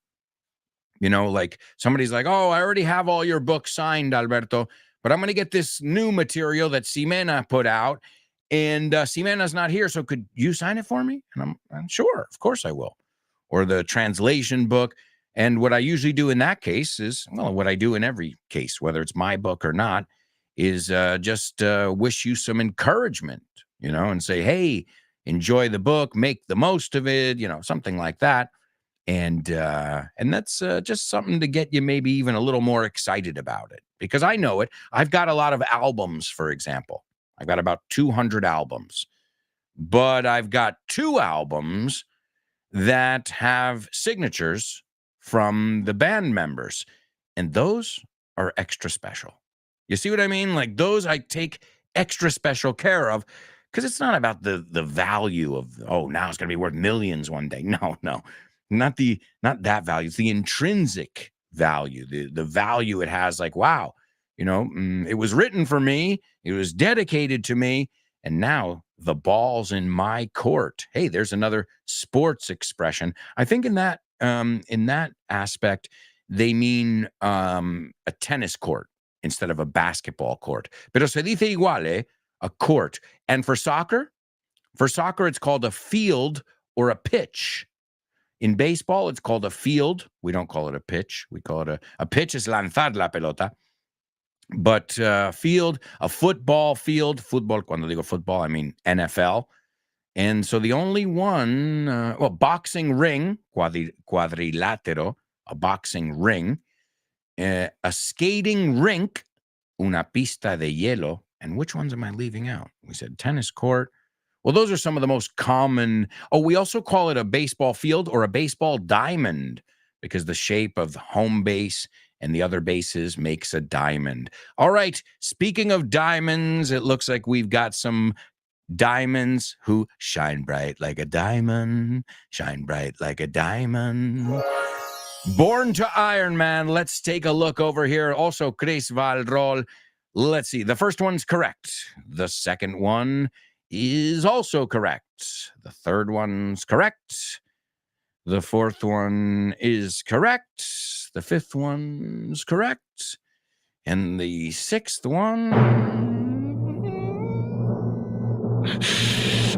You know, like somebody's like, oh, I already have all your books signed, Alberto, but I'm going to get this new material that Ximena put out, and Ximena's not here, so could you sign it for me? And I'm sure, of course I will. Or the translation book. And what I usually do in that case is, well, what I do in every case, whether it's my book or not, is just wish you some encouragement, you know, and say, hey, enjoy the book, make the most of it, you know, something like that. And that's just something to get you maybe even a little more excited about it, because I know it. I've got a lot of albums, for example. I've got about 200 albums, but I've got 2 albums that have signatures from the band members, and those are extra special. You see what I mean? Like those I take extra special care of, because it's not about the value of, oh, now it's going to be worth millions one day. No, not that value. It's the intrinsic value, the value it has. Like, wow, you know, it was written for me. It was dedicated to me. And now the ball's in my court. Hey, there's another sports expression. I think in that aspect, they mean a tennis court instead of a basketball court. Pero se dice igual, a court. And for soccer, it's called a field or a pitch. In baseball, it's called a field. We don't call it a pitch. We call it a pitch is lanzar la pelota. But field, a football field, football, cuando digo football, I mean NFL. And so the only one, boxing ring, quadrilátero, a boxing ring, a skating rink, una pista de hielo. And which ones am I leaving out? We said tennis court. Well, those are some of the most common. Oh, we also call it a baseball field or a baseball diamond because the shape of the home base and the other bases makes a diamond. All right. Speaking of diamonds, it looks like we've got some diamonds who shine bright like a diamond, shine bright like a diamond. Born to Iron Man. Let's take a look over here. Also, Chris Valrol. Let's see. The first one's correct. The second one is also correct. The third one's correct. The fourth one is correct. The fifth one's correct. And the sixth one is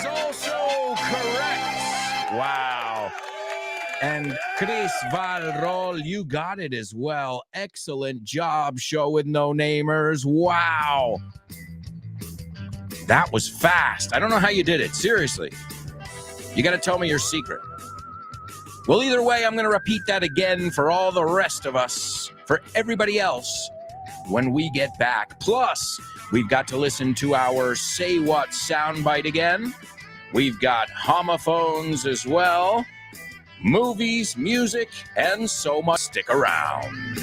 also correct. Wow. And Chris Valrol, you got it as well. Excellent job, Show with No Namers. Wow. That was fast. I don't know how you did it. Seriously. You got to tell me your secret. Well, either way, I'm going to repeat that again for all the rest of us, for everybody else, when we get back. Plus, we've got to listen to our Say What soundbite again. We've got homophones as well, movies, music, and so much. Stick around.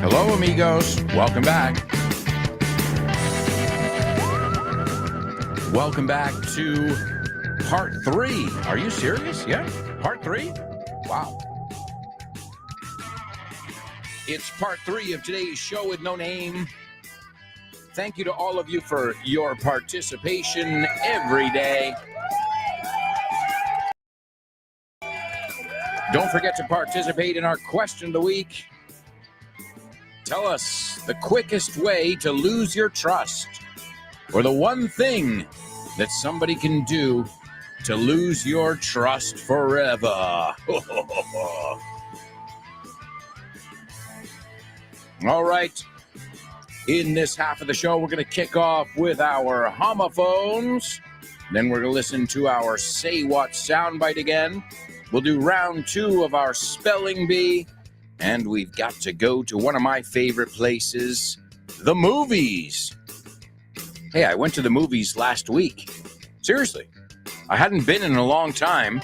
Hello, amigos. Welcome back. Welcome back to part 3. Are you serious? Yeah? Part 3? Wow. It's part 3 of today's show with no name. Thank you to all of you for your participation every day. Don't forget to participate in our question of the week. Tell us the quickest way to lose your trust, or the one thing that somebody can do to lose your trust forever. All right. In this half of the show, we're going to kick off with our homophones. Then we're going to listen to our Say What soundbite again. We'll do round 2 of our spelling bee. And we've got to go to one of my favorite places, the movies. Hey, I went to the movies last week. Seriously. I hadn't been in a long time.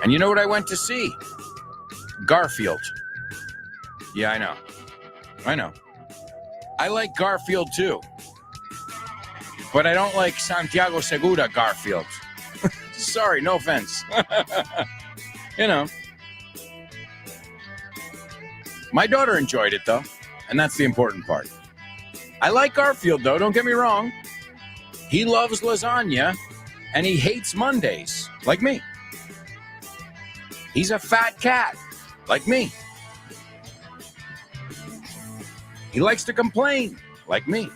And you know what I went to see? Garfield. Yeah, I know. I like Garfield too. But I don't like Santiago Segura Garfield. Sorry, no offense. You know. My daughter enjoyed it, though, and that's the important part. I like Garfield, though, don't get me wrong. He loves lasagna, and he hates Mondays, like me. He's a fat cat, like me. He likes to complain, like me.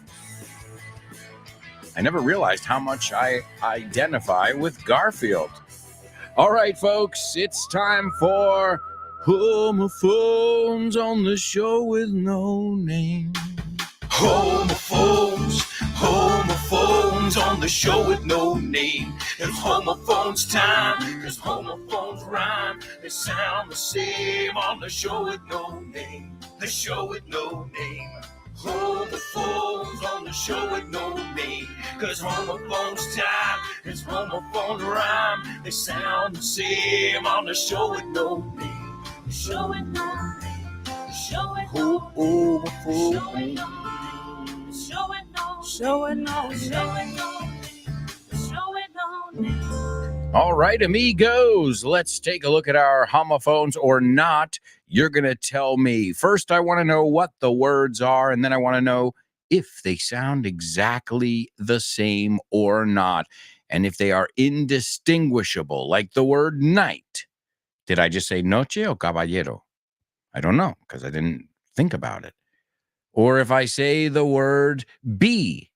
I never realized how much I identify with Garfield. All right, folks, it's time for Homophones on the show with no name. Homophones on the show with no name. It's homophones time, cause homophones rhyme. They sound the same on the show with no name. The show with no name. Homophones on the show with no name. Cause homophones time, it's homophones rhyme. They sound the same on the show with no name. The show with no name. The show with no name. The show with no name. Show with no name. All right, amigos, let's take a look at our homophones or not. You're going to tell me. First, I want to know what the words are, and then I want to know if they sound exactly the same or not, and if they are indistinguishable, like the word night. Did I just say noche or caballero? I don't know, because I didn't think about it. Or if I say the word bee,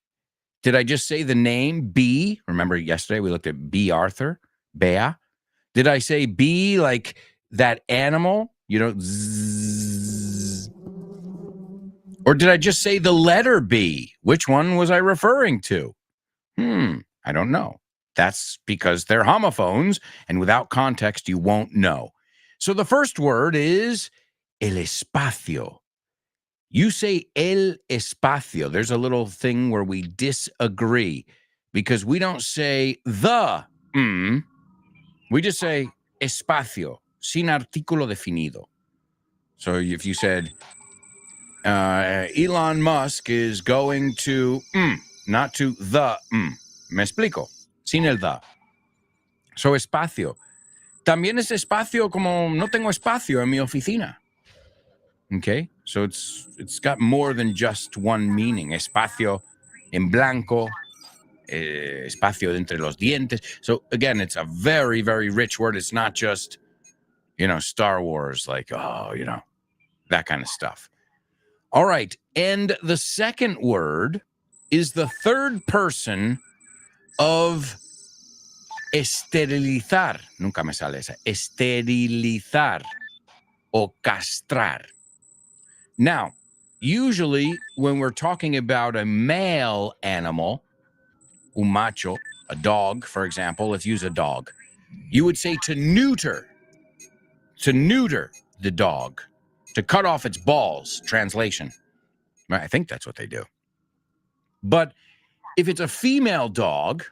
did I just say the name bee? Remember yesterday we looked at B. Arthur, Bea? Did I say bee like that animal? You know, zzz. Or did I just say the letter B? Which one was I referring to? I don't know. That's because they're homophones, and without context, you won't know. So the first word is el espacio. You say el espacio. There's a little thing where we disagree because we don't say the, we just say espacio, sin artículo definido. So if you said, Elon Musk is going to, not to the, me explico, sin el the. So espacio. También es espacio como no tengo espacio en mi oficina. Okay, so it's got more than just one meaning. Espacio en blanco, espacio entre los dientes. So again, it's a very, very rich word. It's not just, Star Wars, like, that kind of stuff. All right, and the second word is the third person of esterilizar. Nunca me sale esa. Esterilizar o castrar. Now, usually when we're talking about a male animal, un macho, a dog, for example, let's use a dog, you would say to neuter the dog, to cut off its balls, translation. I think that's what they do. But if it's a female dog,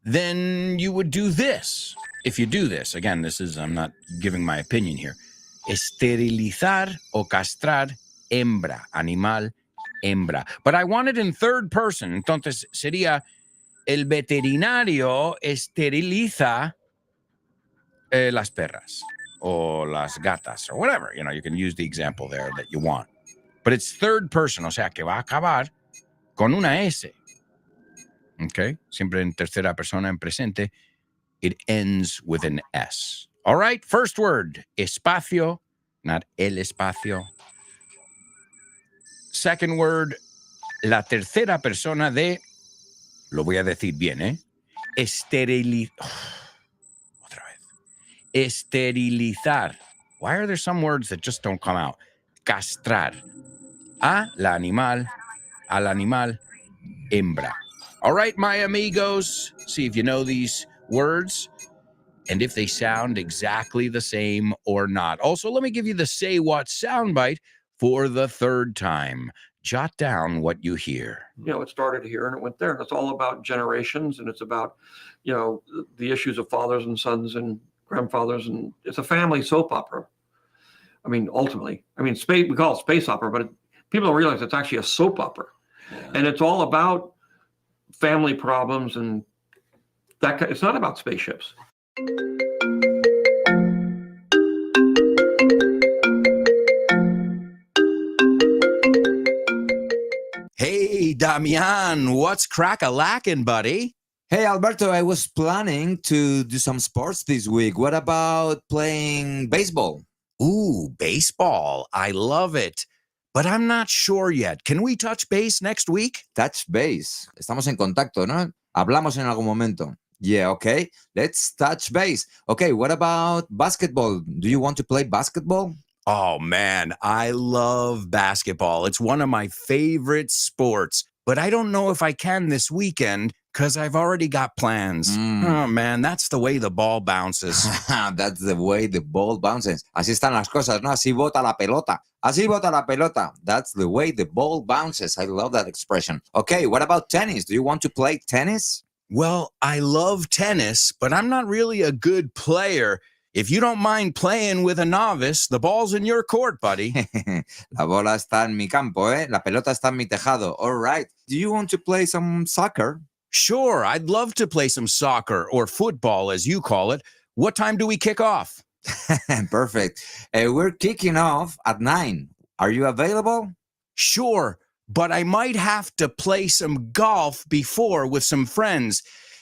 then you would do this. If you do this, again, I'm not giving my opinion here. Esterilizar o castrar hembra, animal, hembra. But I want it in third person. Entonces sería el veterinario esteriliza las perras o las gatas or whatever. You know, you can use the example there that you want. But it's third person, o sea que va a acabar con una S. Okay? Siempre en tercera persona en presente. It ends with an S. All right, first word, espacio, not el espacio. Second word, la tercera persona de, lo voy a decir bien, otra vez. Esterilizar. Why are there some words that just don't come out? Castrar. Al animal, hembra. All right, my amigos, see if you know these words and if they sound exactly the same or not. Also, let me give you the Say What soundbite for the third time. Jot down what you hear. It started here and it went there. And it's all about generations, and it's about, the issues of fathers and sons and grandfathers, and it's a family soap opera. I mean, ultimately, space, we call it space opera, but people don't realize it's actually a soap opera. And it's all about family problems and it's not about spaceships. Hey, Damian, what's crack-a-lackin', buddy? Hey, Alberto, I was planning to do some sports this week. What about playing baseball? Ooh, baseball. I love it. But I'm not sure yet. Can we touch base next week? Touch base. Estamos en contacto, ¿no? Hablamos en algún momento. Yeah, okay. Let's touch base. Okay, what about basketball? Do you want to play basketball? Oh, man, I love basketball. It's one of my favorite sports. But I don't know if I can this weekend because I've already got plans. Oh, man, that's the way the ball bounces. That's the way the ball bounces. Así están las cosas, ¿no? Así bota la pelota. Así bota la pelota. That's the way the ball bounces. I love that expression. Okay, what about tennis? Do you want to play tennis? Well, I love tennis, but I'm not really a good player. If you don't mind playing with a novice, the ball's in your court, buddy. La bola está en mi campo, ¿eh? La pelota está en mi tejado. All right. Do you want to play some soccer? Sure, I'd love to play some soccer or football, as you call it. What time do we kick off? Perfect. We're kicking off at 9. Are you available? Sure, but I might have to play some golf before with some friends.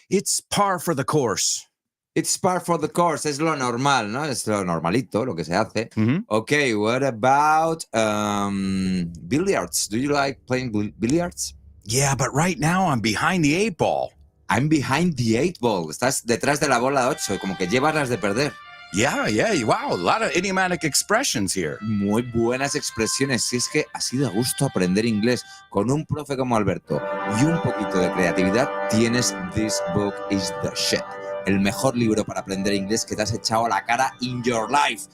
It's par for the course. It's par for the course. Es lo normal, ¿no? Es lo normalito, lo que se hace. Mm-hmm. Okay, what about billiards? Do you like playing billiards? Yeah, but right now I'm behind the 8 ball. I'm behind the 8 ball. Estás detrás de la bola 8, como que llevas las de perder. Yeah, wow, a lot of idiomatic expressions here. Muy buenas expresiones. Si es que ha sido a gusto aprender inglés con un profe como Alberto y un poquito de creatividad, tienes This Book is the Shit. El mejor libro para aprender inglés que te has echado a la cara in your life.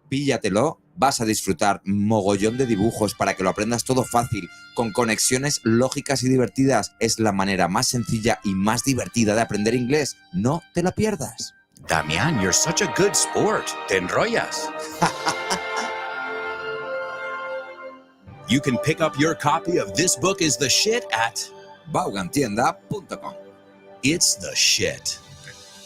Píllatelo, vas a disfrutar mogollón de dibujos para que lo aprendas todo fácil, con conexiones lógicas y divertidas. Es la manera más sencilla y más divertida de aprender inglés. No te la pierdas. Damián, you're such a good sport. Te enrollas. You can pick up your copy of This Book is the Shit at Vaughantienda.com. It's the shit.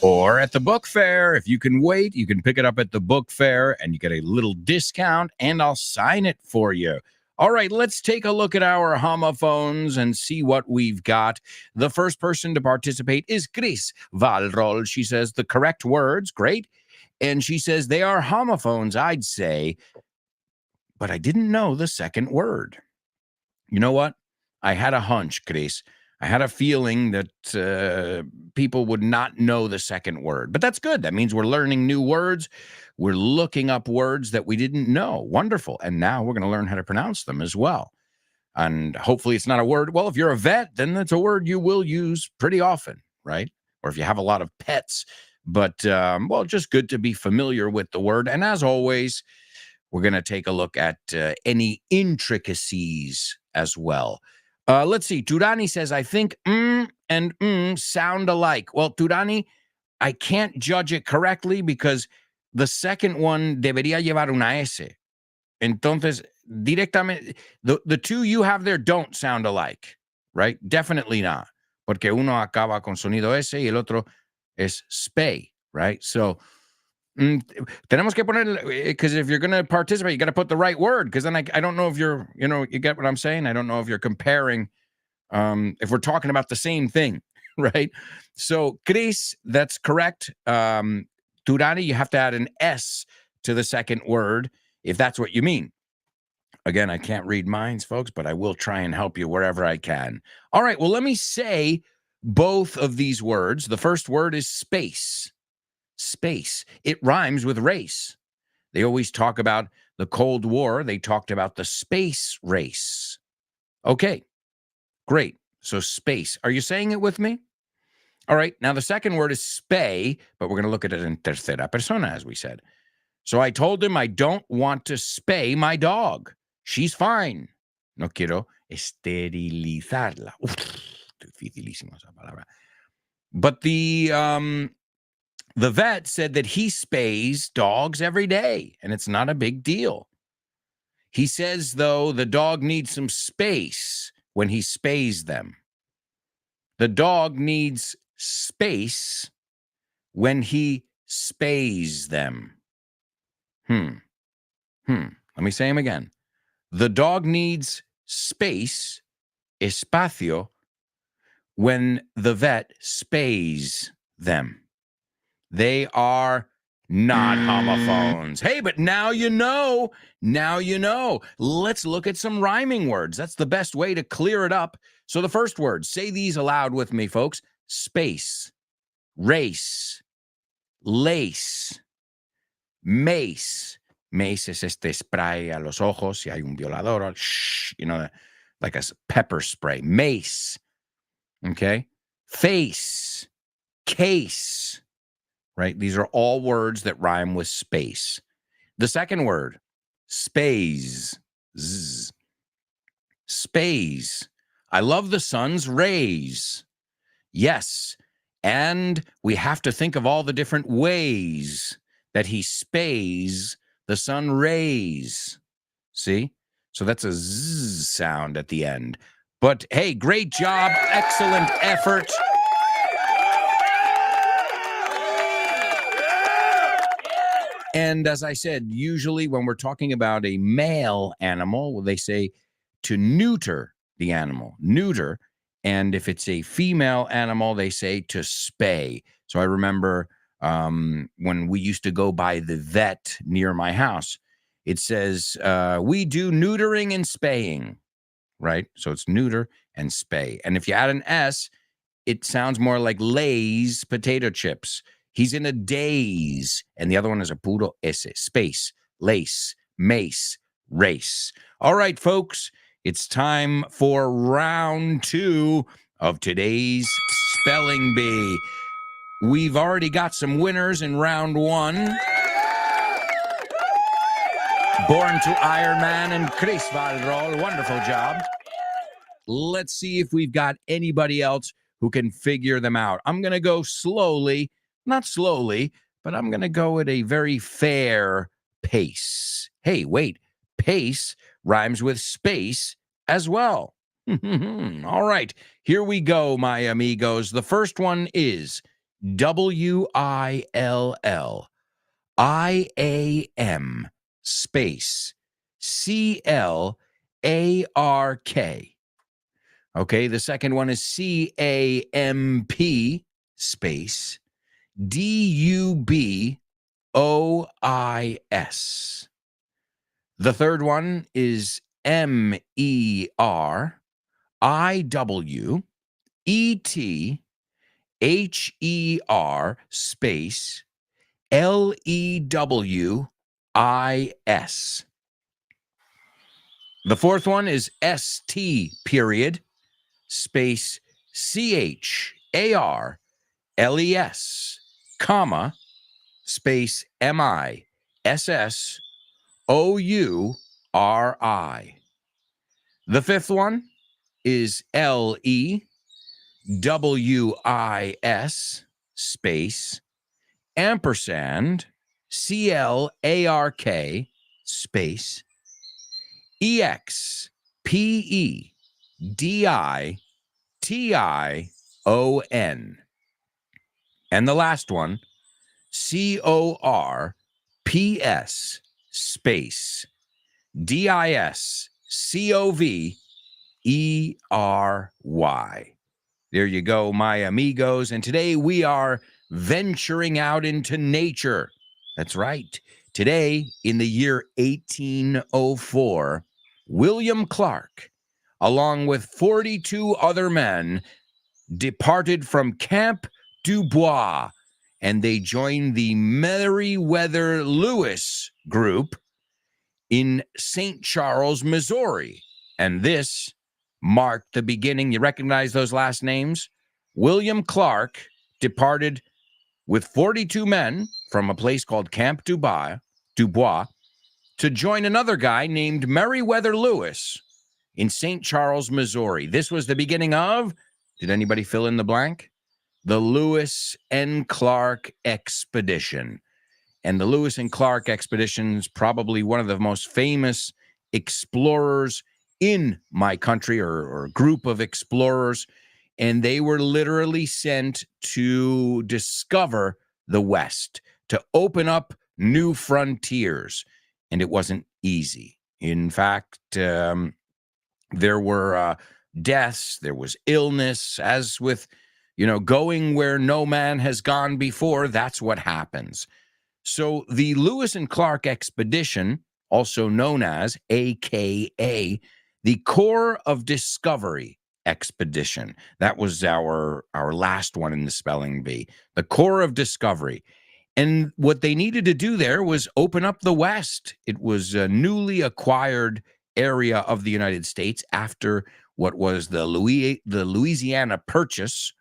Or at the book fair. If you can wait, you can pick it up at the book fair and you get a little discount and I'll sign it for you. All right, let's take a look at our homophones and see what we've got. The first person to participate is Chris Valrol. She says the correct words, great. And she says they are homophones, I'd say. But I didn't know the second word. You know what? I had a hunch, Chris. I had a feeling that people would not know the second word. But that's good. That means we're learning new words. We're looking up words that we didn't know. Wonderful. And now we're going to learn how to pronounce them as well. And hopefully it's not a word. Well, if you're a vet, then that's a word you will use pretty often, right? Or if you have a lot of pets. But, well, just good to be familiar with the word. And as always, we're going to take a look at any intricacies as well. Let's see. Turani says, I think and sound alike. Well, Turani, I can't judge it correctly because the second one debería llevar una S. Entonces, directamente, the two you have there don't sound alike, right? Definitely not. Porque uno acaba con sonido S y el otro es spay, right? So, tenemos que poner, because if you're going to participate, you got to put the right word, because then I don't know if you're, you get what I'm saying? I don't know if you're comparing, if we're talking about the same thing, right? So, Chris, that's correct. Turani, you have to add an S to the second word, if that's what you mean. Again, I can't read minds, folks, but I will try and help you wherever I can. All right, well, let me say both of these words. The first word is space. Space. It rhymes with race. They always talk about the Cold War. They talked about the space race. Okay, great. So space. Are you saying it with me? All right, now the second word is spay, but we're going to look at it in tercera persona, as we said. So I told him I don't want to spay my dog. She's fine. No quiero esterilizarla. Uf, dificilísimo esa palabra. But the vet said that he spays dogs every day, and it's not a big deal. He says, though, the dog needs some space when he spays them. The dog needs space when he spays them. Let me say him again. The dog needs space, espacio, when the vet spays them. They are not homophones. Hey, but now you know. Now you know. Let's look at some rhyming words. That's the best way to clear it up. So the first word, say these aloud with me, folks. Space, race, lace, mace. Mace es este spray a los ojos si hay un violador, or shh, like a pepper spray. Mace, okay? Face, case, right? These are all words that rhyme with space. The second word, space, zzz. Space. I love the sun's rays. Yes, and we have to think of all the different ways that he spays the sun rays. See? So that's a zzz sound at the end. But hey, great job. Excellent effort. And as I said, usually when we're talking about a male animal, they say to neuter the animal, neuter. And if it's a female animal, they say to spay. So I remember when we used to go by the vet near my house, it says, we do neutering and spaying, right? So it's neuter and spay. And if you add an S, it sounds more like Lay's potato chips. He's in a daze. And the other one is a puro S, space, lace, mace, race. All right, folks, it's time for round 2 of today's Spelling Bee. We've already got some winners in round 1. Born to Iron Man and Chris Valrol. Wonderful job. Let's see if we've got anybody else who can figure them out. I'm going to go slowly, not slowly, but I'm going to go at a very fair pace. Hey, wait, pace rhymes with space as well. All right, here we go, my amigos. The first one is WILLIAM space CLARK. Okay, the second one is CAMP space DUBOIS. The third one is MERIWETHER space LEWIS. The fourth one is ST period space CHARLES, comma, space MISSOURI. The fifth one is LEWIS, space, ampersand, CLARK, space, EXPEDITION. And the last one, CORPS space DISCOVERY. There you go, my amigos. And today we are venturing out into nature. That's right. Today, in the year 1804, William Clark, along with 42 other men, departed from Camp Dubois, and they joined the Meriwether Lewis group in St. Charles, Missouri. And this marked the beginning. You recognize those last names? William Clark departed with 42 men from a place called Camp Dubois to join another guy named Meriwether Lewis in St. Charles, Missouri. This was the beginning of, did anybody fill in the blank? The Lewis and Clark Expedition. And the Lewis and Clark expedition is probably one of the most famous explorers in my country, or group of explorers. And they were literally sent to discover the West, to open up new frontiers. And it wasn't easy. In fact, there were deaths, there was illness, as with, going where no man has gone before, that's what happens. So the Lewis and Clark expedition, also known as AKA the Corps of Discovery expedition. That was our last one in the spelling bee, the Corps of Discovery. And what they needed to do there was open up the West. It was a newly acquired area of the United States after what was the Louisiana Purchase.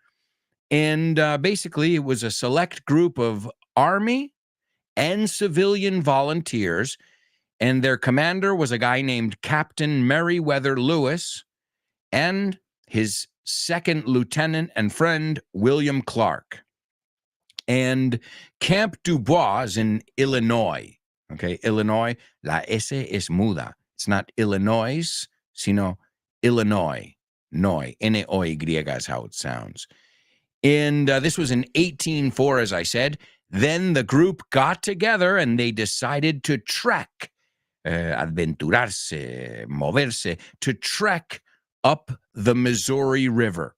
And basically, it was a select group of Army and civilian volunteers, and their commander was a guy named Captain Meriwether Lewis and his second lieutenant and friend, William Clark. And Camp Dubois is in Illinois. Okay, Illinois, la S es muda. It's not Illinois, sino Illinois. Noi, N-O-Y is how it sounds. And this was in 1804, as I said. Then the group got together and they decided to trek, aventurarse, moverse, to trek up the Missouri River.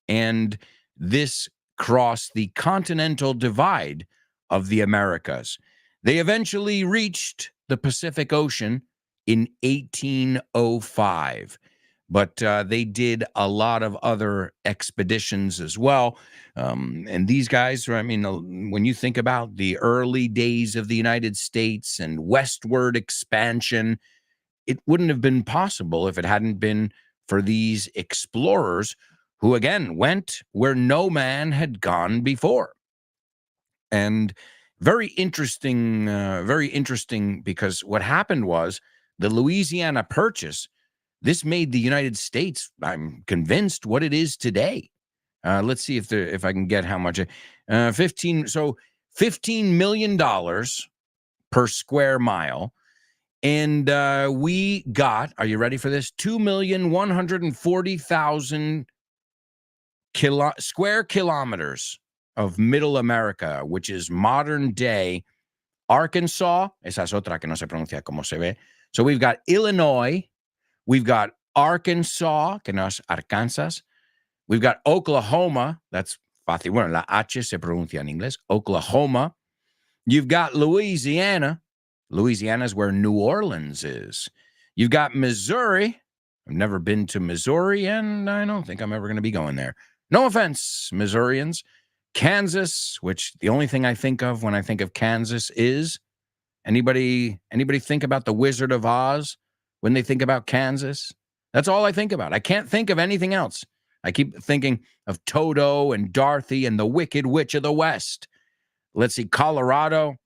And this crossed the continental divide of the Americas. They eventually reached the Pacific Ocean in 1805. But they did a lot of other expeditions as well. And these guys, when you think about the early days of the United States and westward expansion, it wouldn't have been possible if it hadn't been for these explorers who, again, went where no man had gone before. And very interesting because what happened was the Louisiana Purchase. This made the United States, I'm convinced, what it is today. Let's see if I can get how much. $15 million per square mile. And we got, are you ready for this? 2,140,000 square kilometers of middle America, which is modern day Arkansas. Esa es otra que no se pronuncia como se ve. So we've got Illinois. We've got Arkansas, que no es Arkansas. We've got Oklahoma. That's fácil. Bueno, la H se pronuncia en inglés. Oklahoma. You've got Louisiana. Louisiana is where New Orleans is. You've got Missouri. I've never been to Missouri, and I don't think I'm ever going to be going there. No offense, Missourians. Kansas, which the only thing I think of when I think of Kansas is, anybody think about the Wizard of Oz? When they think about Kansas, that's all I think about. I can't think of anything else. I keep thinking of Toto and Dorothy and the Wicked Witch of the West. Let's see, Colorado,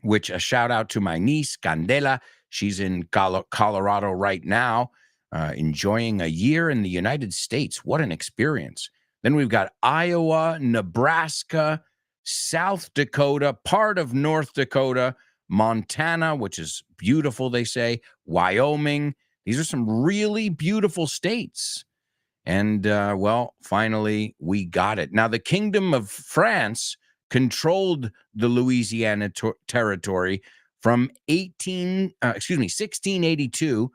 which a shout out to my niece, Candela. She's in Colorado right now, enjoying a year in the United States. What an experience. Then we've got Iowa, Nebraska, South Dakota, part of North Dakota, Montana, which is beautiful, they say, Wyoming, These are some really beautiful states. And, well, finally, we got it. Now, the Kingdom of France controlled the Louisiana territory from 1682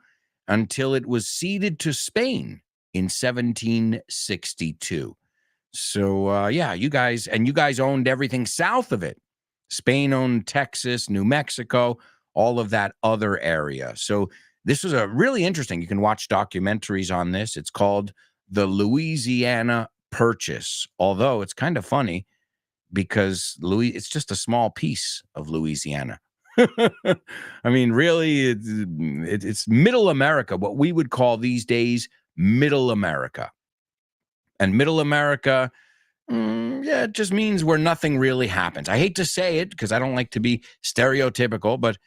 until it was ceded to Spain in 1762. So, yeah, you guys owned everything south of it. Spain owned Texas, New Mexico, all of that other area. So this was a really interesting. You can watch documentaries on this. It's called The Louisiana Purchase, although it's kind of funny because it's just a small piece of Louisiana. I mean, really, it's middle America, what we would call these days middle America. And middle America, yeah, it just means where nothing really happens. I hate to say it because I don't like to be stereotypical, but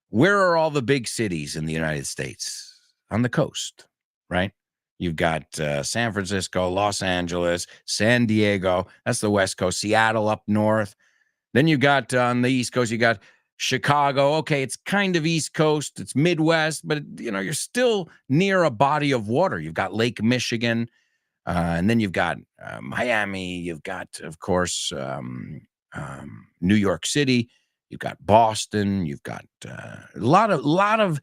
where are all the big cities in the United States? On the coast, right? You've got San Francisco, Los Angeles, San Diego. That's the West Coast. Seattle up north. Then you got on the East Coast, you got Chicago. Okay, it's kind of East Coast. It's Midwest, but you're still near a body of water. You've got Lake Michigan. And then you've got Miami. You've got, of course, New York City. You've got Boston. You've got a lot of.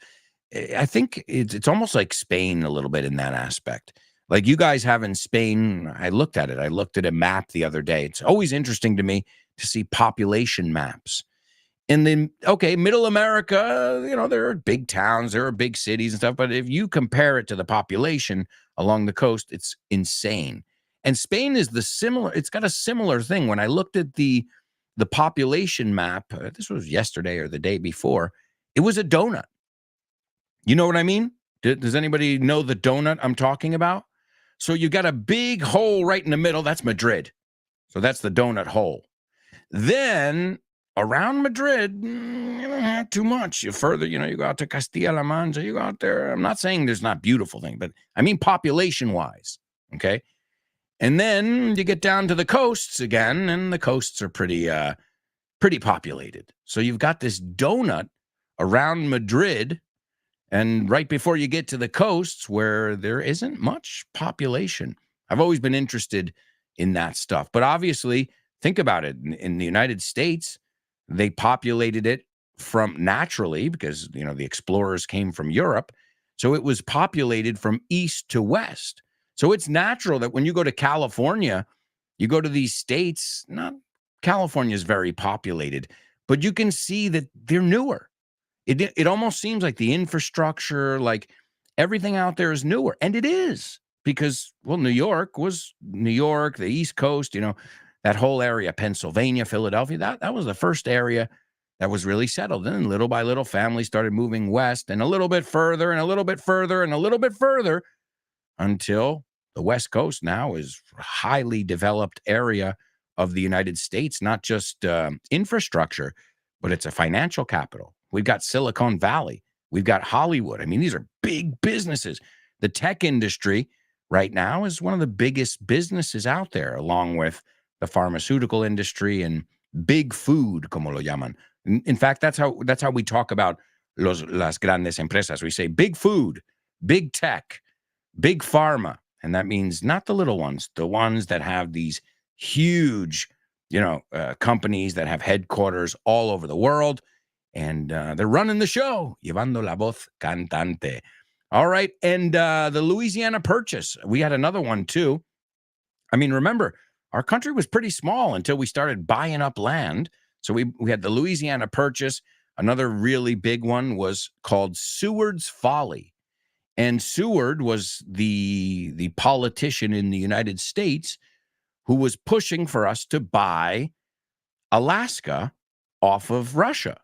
I think it's almost like Spain a little bit in that aspect. Like you guys have in Spain. I looked at it. I looked at a map the other day. It's always interesting to me to see population maps. And then, okay, middle America, there are big towns, there are big cities and stuff. But if you compare it to the population along the coast, it's insane. And Spain is it's got a similar thing. When I looked at the population map, this was yesterday or the day before, it was a donut. You know what I mean? Does anybody know the donut I'm talking about? So you got a big hole right in the middle. That's Madrid. So that's the donut hole. Then around Madrid, you don't have too much. You further, you go out to Castilla-La Mancha, you go out there. I'm not saying there's not beautiful things, but I mean population-wise, okay? And then you get down to the coasts again, and the coasts are pretty populated. So you've got this donut around Madrid, and right before you get to the coasts where there isn't much population. I've always been interested in that stuff. But obviously, think about it. In the United States, they populated it from naturally because, the explorers came from Europe. So it was populated from east to west. So it's natural that when you go to California, you go to these states, California is very populated, but you can see that they're newer. It almost seems like the infrastructure, like everything out there is newer. And it is because, well, New York, the East Coast, that whole area, Pennsylvania, Philadelphia, that was the first area that was really settled. And then little by little, families started moving west and a little bit further and a little bit further and a little bit further until the West Coast now is a highly developed area of the United States, not just infrastructure, but it's a financial capital. We've got Silicon Valley. We've got Hollywood. I mean, these are big businesses. The tech industry right now is one of the biggest businesses out there, along with the pharmaceutical industry and big food, como lo llaman. In fact, that's how we talk about las grandes empresas. We say big food, big tech, big pharma. And that means not the little ones, the ones that have these huge, companies that have headquarters all over the world. And they're running the show, llevando la voz cantante. All right. And the Louisiana Purchase, we had another one too. I mean, remember, our country was pretty small until we started buying up land. So we had the Louisiana Purchase. Another really big one was called Seward's Folly. And Seward was the politician in the United States who was pushing for us to buy Alaska off of Russia.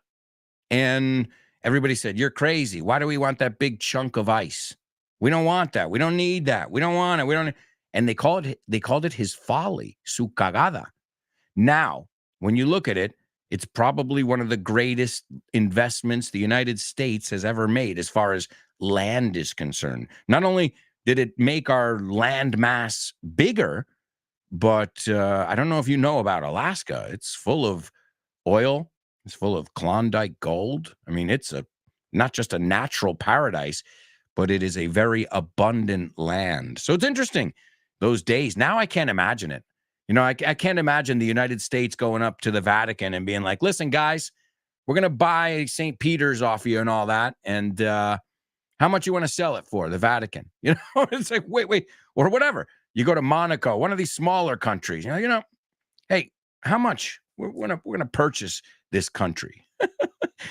And everybody said, you're crazy. Why do we want that big chunk of ice? We don't want that. We don't need that. We don't want it. We don't. And they called it his folly, su cagada. Now, when you look at it, it's probably one of the greatest investments the United States has ever made as far as land is concerned. Not only did it make our land mass bigger, but I don't know if you know about Alaska. It's full of oil. It's full of Klondike gold. I mean, it's not just a natural paradise, but it is a very abundant land. So it's interesting, those days. Now I can't imagine it. You know, I can't imagine the United States going up to the Vatican and being like, listen, guys, we're going to buy St. Peter's off you and all that. And how much you want to sell it for, the Vatican? You know, it's like, wait, or whatever. You go to Monaco, one of these smaller countries, you know, hey, how much? We're gonna purchase this country.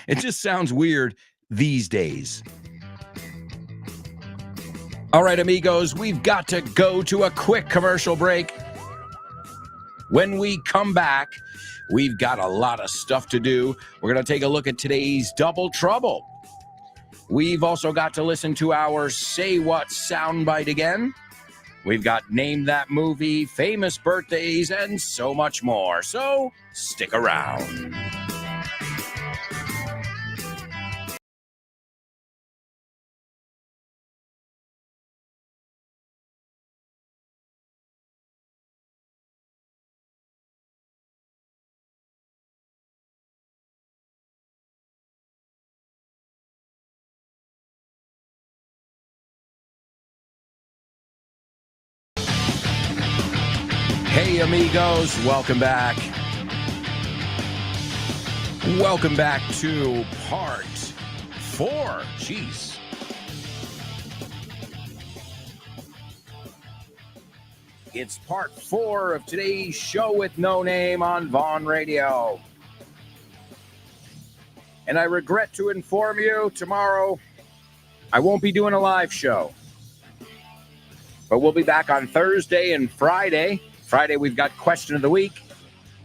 It just sounds weird these days. All right, amigos, we've got to go to a quick commercial break. When we come back, we've got a lot of stuff to do. We're going to take a look at today's Double Trouble. We've also got to listen to our Say What soundbite again. We've got Name That Movie, famous birthdays, and so much more. So stick around. Hey, amigos, welcome back. Welcome back to part 4. Jeez. It's part 4 of today's show with no name on Vaughn Radio. And I regret to inform you, tomorrow I won't be doing a live show. But we'll be back on Thursday and Friday. Friday, we've got Question of the Week.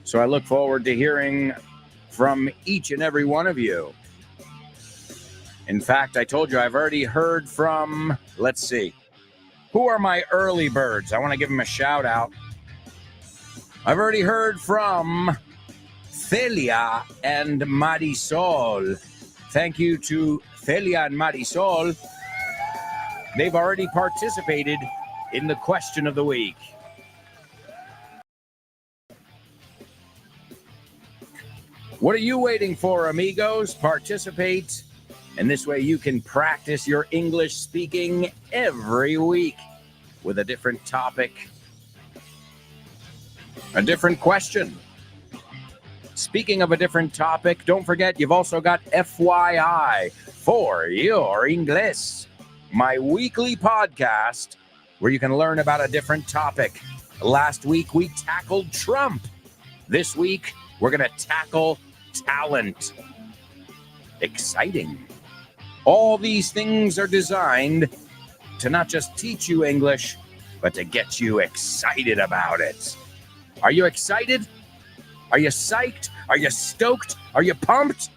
So I look forward to hearing from each and every one of you. In fact, I told you I've already heard from, let's see, who are my early birds? I want to give them a shout out. I've already heard from Celia and Marisol. Thank you to Celia and Marisol. They've already participated in the Question of the Week. What are you waiting for, amigos? Participate, and this way you can practice your English speaking every week with a different topic, a different question. Speaking of a different topic, don't forget you've also got FYI for your English, my weekly podcast where you can learn about a different topic. Last week we tackled Trump. This week we're going to tackle talent. Exciting. All these things are designed to not just teach you English, but to get you excited about it. Are you excited? Are you psyched? Are you stoked? Are you pumped?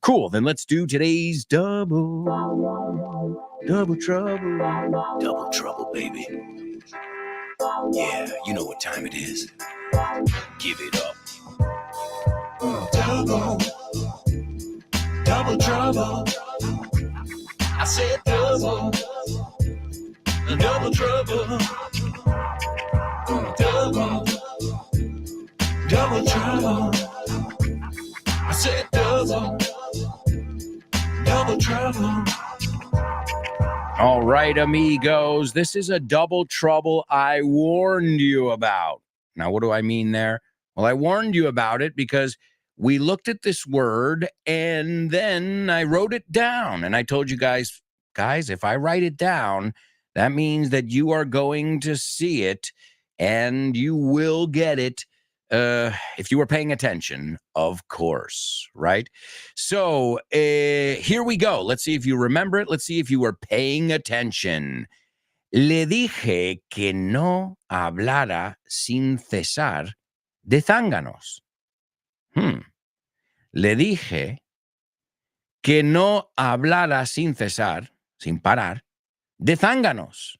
Cool, then let's do today's double trouble. Double trouble, baby. Yeah, you know what time it is. Give it up. Double trouble. I said double trouble. Double trouble. I said double trouble. All right, amigos, this is a double trouble I warned you about. Now, what do I mean there? Well, I warned you about it because we looked at this word and then I wrote it down. And I told you guys, if I write it down, that means that you are going to see it and you will get it if you were paying attention, of course, right? So here we go. Let's see if you remember it. Let's see if you were paying attention. Le dije que no hablara sin cesar de zánganos. Le dije que no hablara sin cesar, sin parar, de zánganos.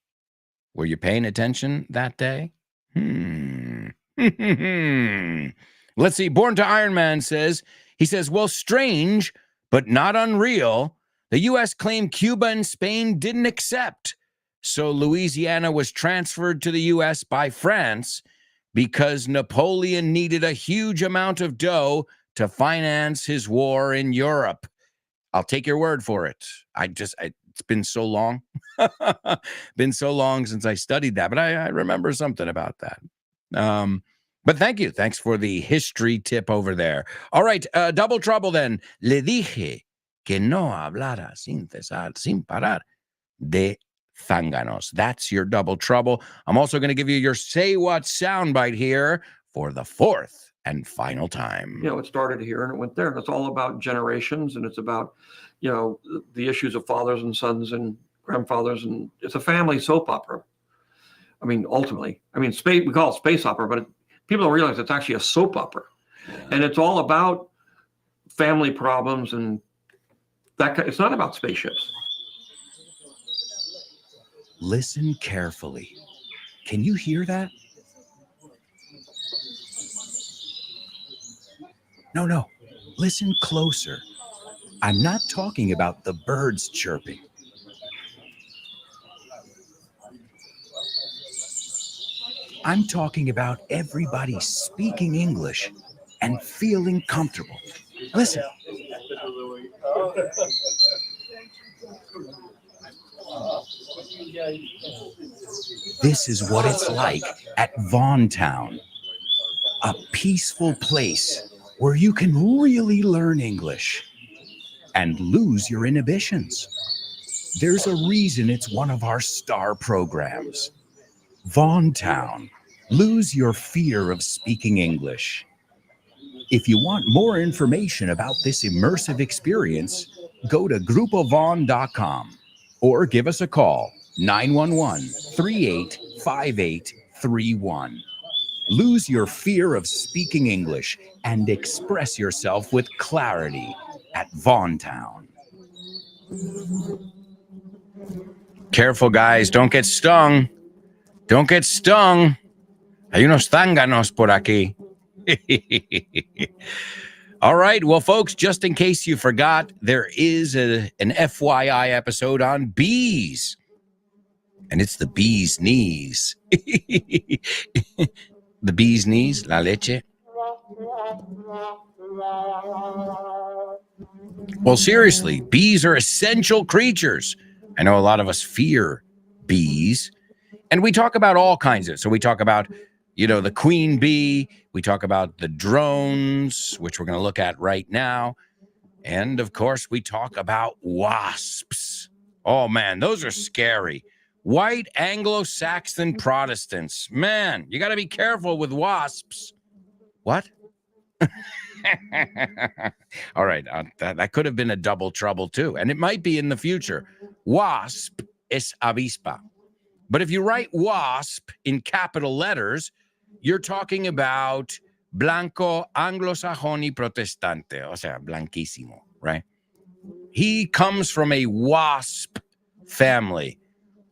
Were you paying attention that day? Let's see. Born to Iron Man says, well, strange, but not unreal. The U.S. claimed Cuba and Spain didn't accept. So Louisiana was transferred to the U.S. by France because Napoleon needed a huge amount of dough to finance his war in Europe. I'll take your word for it. It's been so long. Been so long since I studied that, but I remember something about that. But thank you. Thanks for the history tip over there. All right, double trouble then. Le dije que no hablara sin cesar, sin parar de zánganos. That's your double trouble. I'm also going to give you your Say What soundbite here for the fourth and final time. You know, it started here and it went there. And it's all about generations, and it's about, you know, the issues of fathers and sons and grandfathers, and it's a family soap opera. I mean, ultimately, I mean, we call it space opera, but people don't realize it's actually a soap opera, and it's all about family problems and that. It's not about spaceships. Listen carefully. Can you hear that? No. Listen closer. I'm not talking about the birds chirping. I'm talking about everybody speaking English and feeling comfortable. Listen. This is what it's like at Vaughn Town, a peaceful place where you can really learn English and lose your inhibitions. There's a reason it's one of our star programs. Vaughn Town, lose your fear of speaking English. If you want more information about this immersive experience, go to groupovaughn.com or give us a call, 911-385831. Lose your fear of speaking English and express yourself with clarity at Vaughn Town. Careful, guys. Don't get stung. Don't get stung. Hay unos zánganos por aquí. All right. Well, folks, just in case you forgot, there is an FYI episode on bees. And it's the bee's knees. The bee's knees, la leche. Well, seriously, bees are essential creatures. I know a lot of us fear bees. And we talk about all kinds of, so we talk about, you know, the queen bee. We talk about the drones, which we're going to look at right now. And of course, we talk about wasps. Oh man, those are scary. White Anglo-Saxon Protestants. Man, you got to be careful with wasps. What? All right, that could have been a double trouble too. And it might be in the future. Wasp es avispa. But if you write wasp in capital letters, you're talking about blanco anglosajón y protestante, o sea, blanquísimo, right? He comes from a wasp family.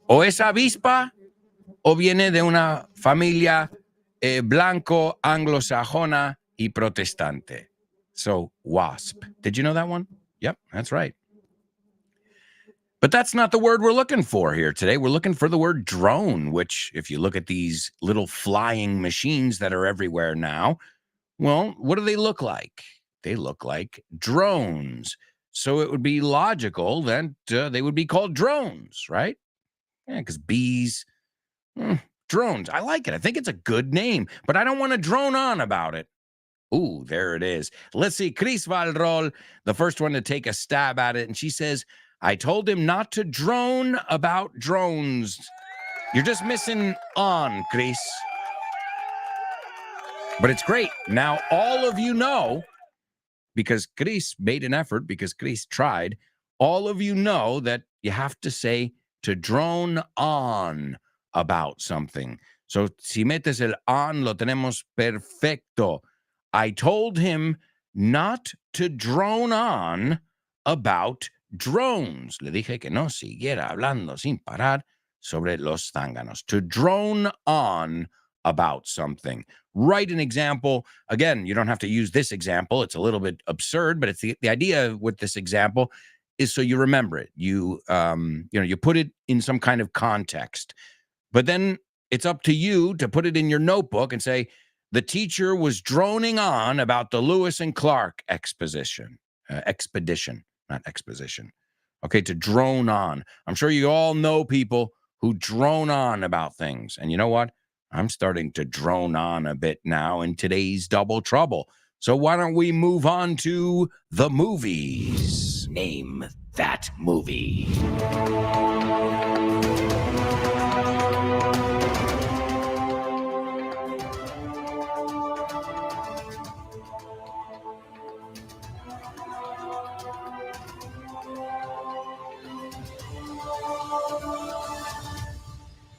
O es avispa o viene de una familia blanco anglosajona y protestante. So wasp. Did you know that one? Yep, that's right. But that's not the word we're looking for here today. We're looking for the word drone, which if you look at these little flying machines that are everywhere now, well, what do they look like? They look like drones. So it would be logical that they would be called drones, right? Yeah, because bees, drones. I like it. I think it's a good name, but I don't want to drone on about it. Ooh, there it is. Let's see. Chris Valrol, the first one to take a stab at it. And she says, I told him not to drone about drones. You're just missing on, Chris. But it's great. Now, all of you know, because Chris made an effort, because Chris tried, all of you know that you have to say to drone on about something. So, si metes el on, lo tenemos perfecto. I told him not to drone on about drones. Le dije que no siguiera hablando sin parar sobre los zánganos. To drone on about something. Write an example. Again, you don't have to use this example. It's a little bit absurd, but it's the idea with this example is so you remember it. You you put it in some kind of context. But then it's up to you to put it in your notebook and say, the teacher was droning on about the Lewis and Clark expedition, not exposition. Okay, to drone on. I'm sure you all know people who drone on about things. And you know what? I'm starting to drone on a bit now in today's Double Trouble. So why don't we move on to the movies? Name that movie.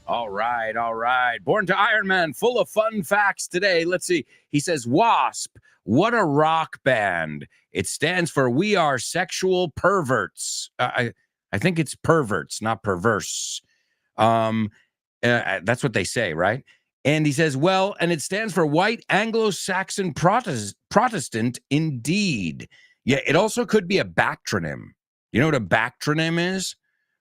All right, all right. Born to Iron Man, full of fun facts today. Let's see. He says, WASP, what a rock band. It stands for We Are Sexual Perverts. I think it's perverts, not perverse. That's what they say, right? And he says, well, and it stands for White Anglo-Saxon Protestant indeed. Yeah, it also could be a backtronym. You know what a backtronym is?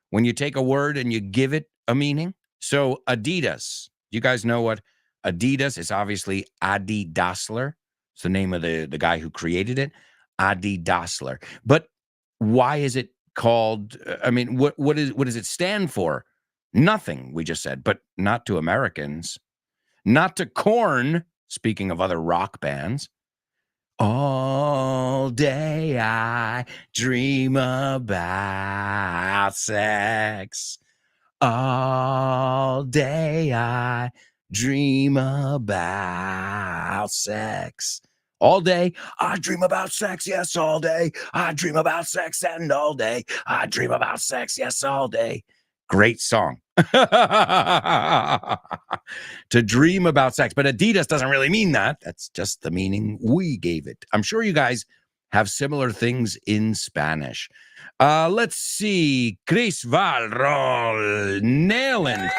When you take a word and you give it a meaning. So Adidas, you guys know what Adidas is? Obviously Adi Dassler. It's the name of the guy who created it, Adi Dassler. But why is it called? I mean, what does it stand for? Nothing, we just said, but not to Americans, not to Korn. Speaking of other rock bands, all day I dream about sex. All day I dream about sex. All day I dream about sex, yes, all day. I dream about sex, and all day I dream about sex, yes, all day. Great song. To dream about sex. But Adidas doesn't really mean that. That's just the meaning we gave it. I'm sure you guys have similar things in Spanish. Let's see. Chris Valrol nailing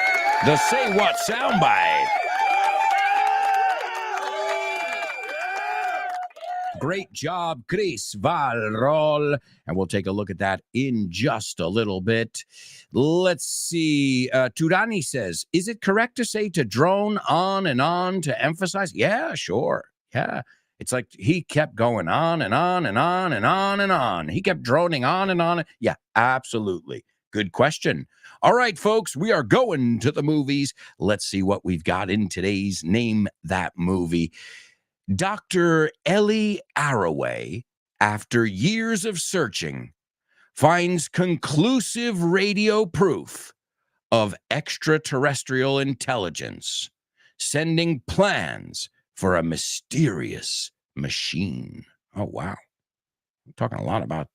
the Say What soundbite. Great job, Chris Valrol. And we'll take a look at that in just a little bit. Let's see. Turani says, is it correct to say to drone on and on to emphasize? Yeah, sure. Yeah. It's like he kept going on and on and on and on and on. He kept droning on and on. Yeah, absolutely. Good question. All right, folks, we are going to the movies. Let's see what we've got in today's Name That Movie. Dr. Ellie Arroway, after years of searching, finds conclusive radio proof of extraterrestrial intelligence, sending plans for a mysterious machine. Oh, wow. We're talking a lot about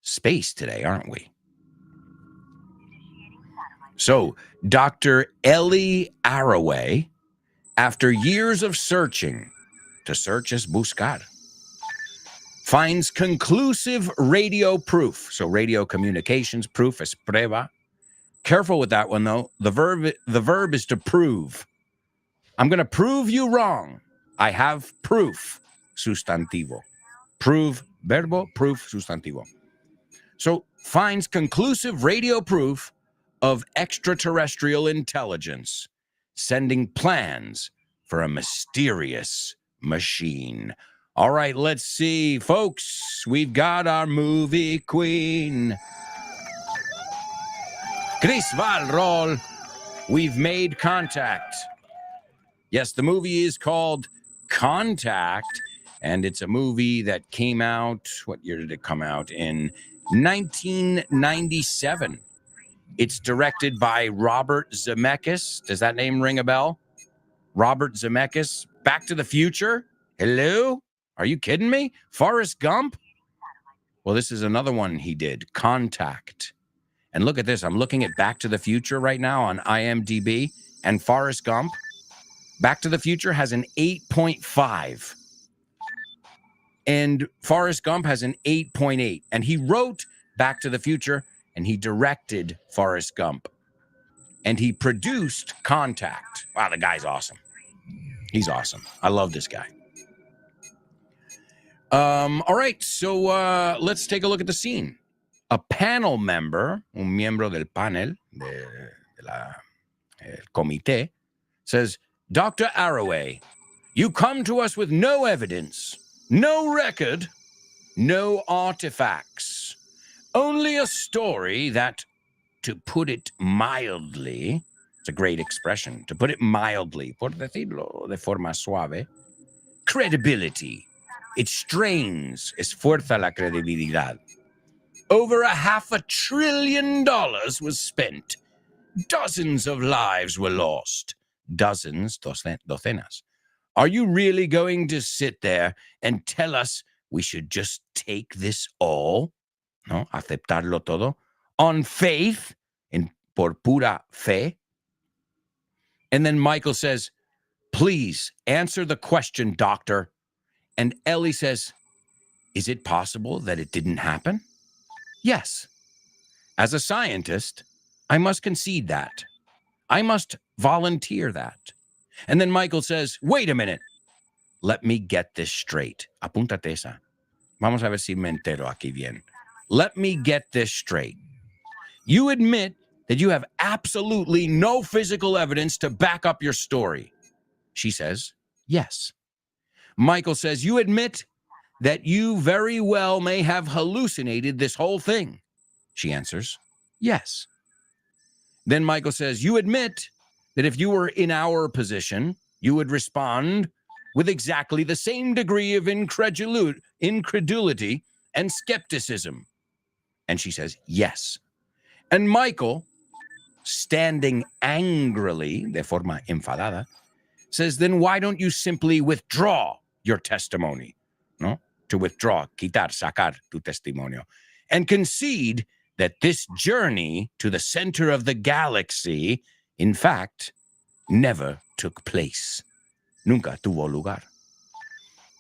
space today, aren't we? So, Dr. Ellie Arroway, after years of searching, to search is buscar, finds conclusive radio proof. So radio communications proof is prueba. Careful with that one, though. The verb is to prove. I'm going to prove you wrong. I have proof, sustantivo. Prove, verbo, proof, sustantivo. So finds conclusive radio proof of extraterrestrial intelligence, sending plans for a mysterious machine. All right, let's see, folks. We've got our movie queen, Chris Valrol. We've made contact. Yes, the movie is called Contact, and it's a movie that came out, what year did it come out? In 1997. It's directed by Robert Zemeckis. Does that name ring a bell? Robert Zemeckis. Back to the Future? Hello? Are you kidding me? Forrest Gump? Well, this is another one he did, Contact. And look at this. I'm looking at Back to the Future right now on IMDb, and Forrest Gump. Back to the Future has an 8.5. And Forrest Gump has an 8.8. And he wrote Back to the Future, and he directed Forrest Gump. And he produced Contact. Wow, the guy's awesome. He's awesome. I love this guy. All right, so let's take a look at the scene. A panel member, un miembro del panel, el comité, says, Dr. Arroway, you come to us with no evidence, no record, no artifacts. Only a story that, to put it mildly, it's a great expression, to put it mildly, por decirlo de forma suave, credibility. It strains, esfuerza la credibilidad. Over $500 billion was spent. Dozens of lives were lost. Dozens, docenas. Are you really going to sit there and tell us we should just take this all? No, aceptarlo todo. On faith, por pura fe. And then Michael says, please answer the question, doctor. And Ellie says, is it possible that it didn't happen? Yes. As a scientist, I must concede that. I must volunteer that. And then Michael says, wait a minute. Let me get this straight. Apúntate esa. Vamos a ver si me entero aquí bien. Let me get this straight. You admit that you have absolutely no physical evidence to back up your story. She says, yes. Michael says, you admit that you very well may have hallucinated this whole thing. She answers, yes. Then Michael says, you admit that if you were in our position, you would respond with exactly the same degree of incredulity and skepticism. And she says, yes. And Michael, standing angrily, de forma enfadada, says, then why don't you simply withdraw your testimony? No? To withdraw, quitar, sacar tu testimonio, and concede that this journey to the center of the galaxy, in fact, never took place. Nunca tuvo lugar.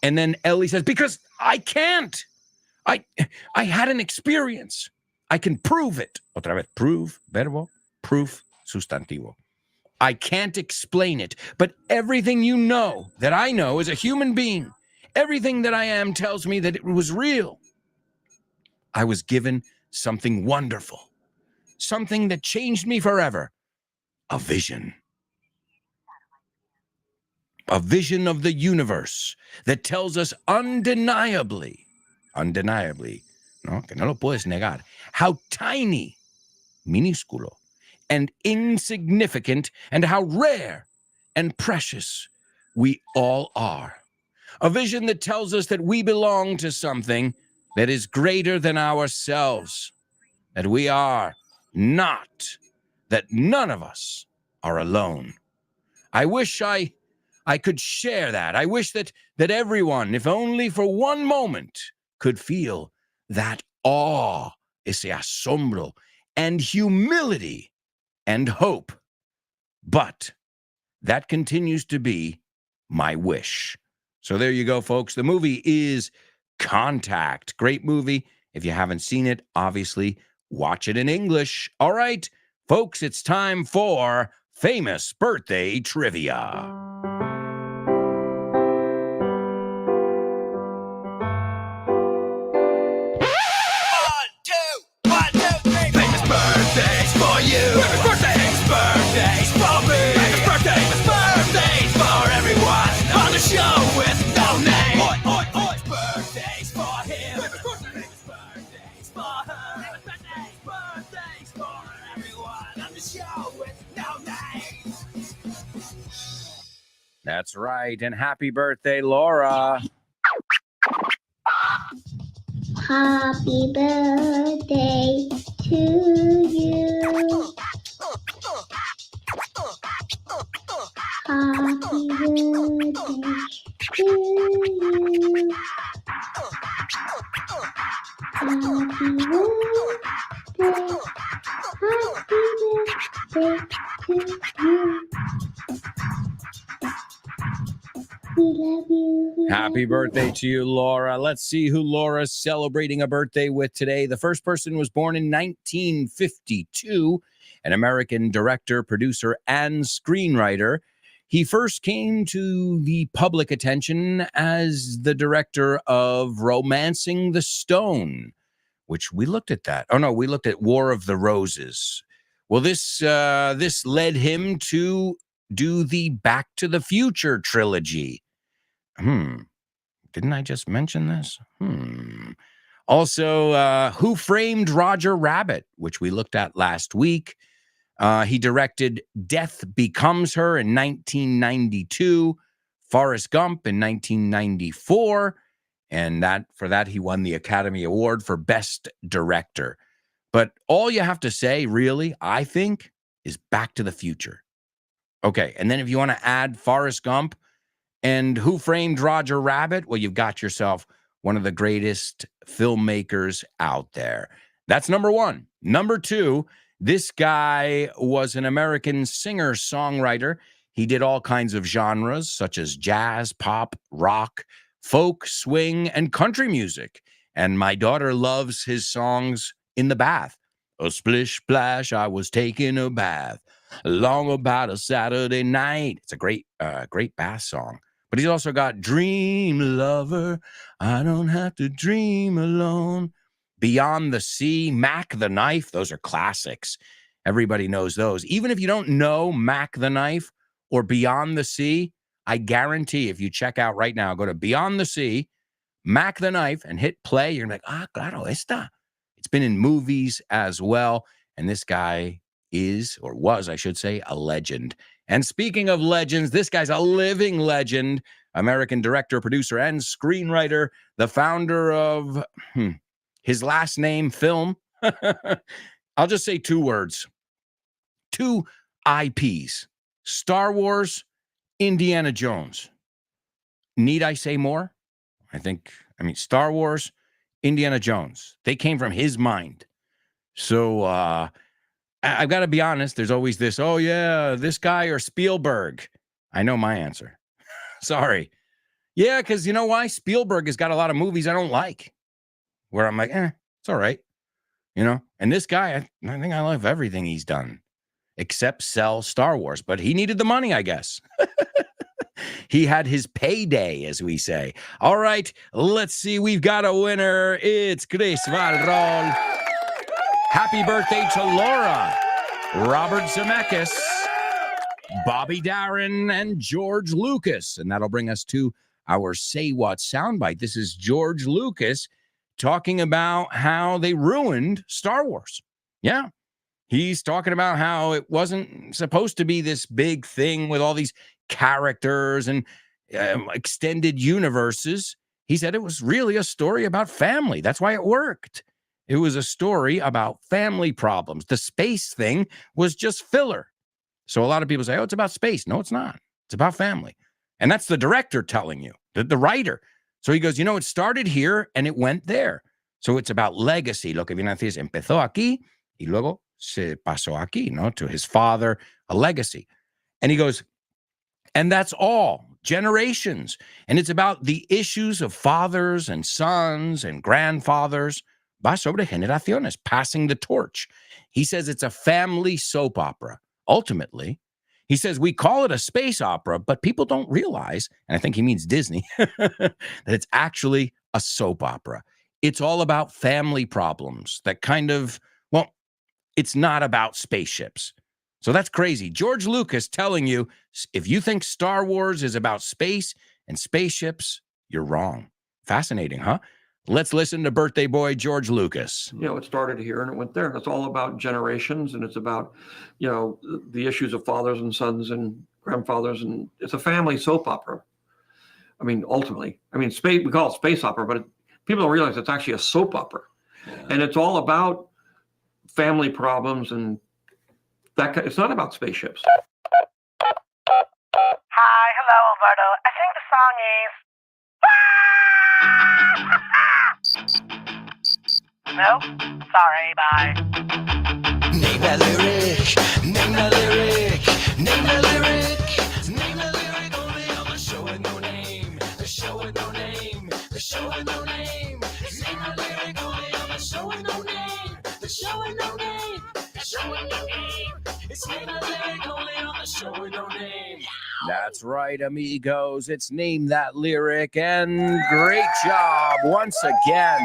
And then Ellie says, because I can't. I had an experience. I can prove it. Otra vez, prove, verbo, proof, sustantivo. I can't explain it, but everything you know that I know as a human being, everything that I am tells me that it was real. I was given something wonderful, something that changed me forever, a vision. A vision of the universe that tells us undeniably, no, que no lo puedes negar, how tiny, minúsculo, and insignificant, and how rare and precious we all are. A vision that tells us that we belong to something that is greater than ourselves, that we are not, that none of us are alone. I wish I could share that. I wish that everyone, if only for one moment, could feel that awe, ese asombro, and humility and hope. But that continues to be my wish. So there you go, folks. The movie is Contact. Great movie. If you haven't seen it, obviously, watch it in English. All right, folks, it's time for Famous Birthday Trivia. Birthdays for you. Famous birthdays for me. Famous birthdays for everyone on the show with no name. Oi, oi, oi. Birthdays for him. Famous birthdays for her. Famous birthdays for everyone on the show with no name. That's right, and happy birthday, Laura. Happy birthday to you. Happy birthday to you. Happy birthday to you. We love you. Happy birthday to you, Laura. Let's see who Laura's celebrating a birthday with today. The first person was born in 1952, an American director, producer, and screenwriter. He first came to the public attention as the director of Romancing the Stone, which we looked at that. Oh, no, we looked at War of the Roses. Well, this led him to do the Back to the Future trilogy. Didn't I just mention this? Also, Who Framed Roger Rabbit, which we looked at last week. He directed Death Becomes Her in 1992, Forrest Gump in 1994, and for that he won the Academy Award for Best Director. But all you have to say, really, I think, is Back to the Future. Okay, and then if you want to add Forrest Gump and Who Framed Roger Rabbit, well, you've got yourself one of the greatest filmmakers out there. That's number one. Number two, this guy was an American singer-songwriter. He did all kinds of genres, such as jazz, pop, rock, folk, swing, and country music. And my daughter loves his songs in the bath. A splish splash, I was taking a bath. Long about a Saturday night. It's a great bath song. But he's also got Dream Lover, I don't have to dream alone. Beyond the Sea, Mac the Knife, those are classics. Everybody knows those. Even if you don't know Mac the Knife or Beyond the Sea, I guarantee if you check out right now, go to Beyond the Sea, Mac the Knife, and hit play, you're going to be like, claro, esta. It's been in movies as well. And this guy is, or was, I should say, a legend. And speaking of legends, this guy's a living legend, American director, producer, and screenwriter, the founder of his last name film. I'll just say two words, two IPs, Star Wars, Indiana Jones. Need I say more? Star Wars, Indiana Jones. They came from his mind. So, I've got to be honest, there's always this, oh yeah, this guy or Spielberg. I know my answer. Sorry. Yeah, because you know why? Spielberg has got a lot of movies I don't like. Where I'm like, it's all right. And this guy, I think I love everything he's done. Except sell Star Wars. But he needed the money, I guess. He had his payday, as we say. All right, let's see. We've got a winner. It's Chris Valrol. Happy birthday to Laura, Robert Zemeckis, Bobby Darin, and George Lucas. And that'll bring us to our Say What soundbite. This is George Lucas talking about how they ruined Star Wars. Yeah. He's talking about how it wasn't supposed to be this big thing with all these characters and extended universes. He said it was really a story about family. That's why it worked. It was a story about family problems. The space thing was just filler. So a lot of people say, oh, it's about space. No, it's not. It's about family. And that's the director telling you, the writer. So he goes, it started here and it went there. So it's about legacy. Lo que viene a decir es, empezó aquí y luego se pasó aquí, to his father, a legacy. And he goes, and that's all, generations. And it's about the issues of fathers and sons and grandfathers. Va sobre generaciones, passing the torch. He says it's a family soap opera. Ultimately, he says we call it a space opera, but people don't realize, and I think he means Disney, that it's actually a soap opera. It's all about family problems that it's not about spaceships. So that's crazy. George Lucas telling you, if you think Star Wars is about space and spaceships, you're wrong. Fascinating, huh? Let's listen to birthday boy George Lucas. It started here and it went there. It's all about generations, and it's about, the issues of fathers and sons and grandfathers, and it's a family soap opera. Ultimately, space, we call it space opera, but people don't realize it's actually a soap opera. Yeah. And it's all about family problems and that. It's not about spaceships. Hi, hello, Alberto. I think the song is... No? Sorry, bye. Name that lyric, name that lyric, name that lyric, name that lyric only on the show with no name, the show with no name, the show with no name. Name that lyric only on the show with no name, the show with no name, the show with no name. It's name that lyric only on the show with no name. That's right, amigos. It's Name That Lyric, and great job once again.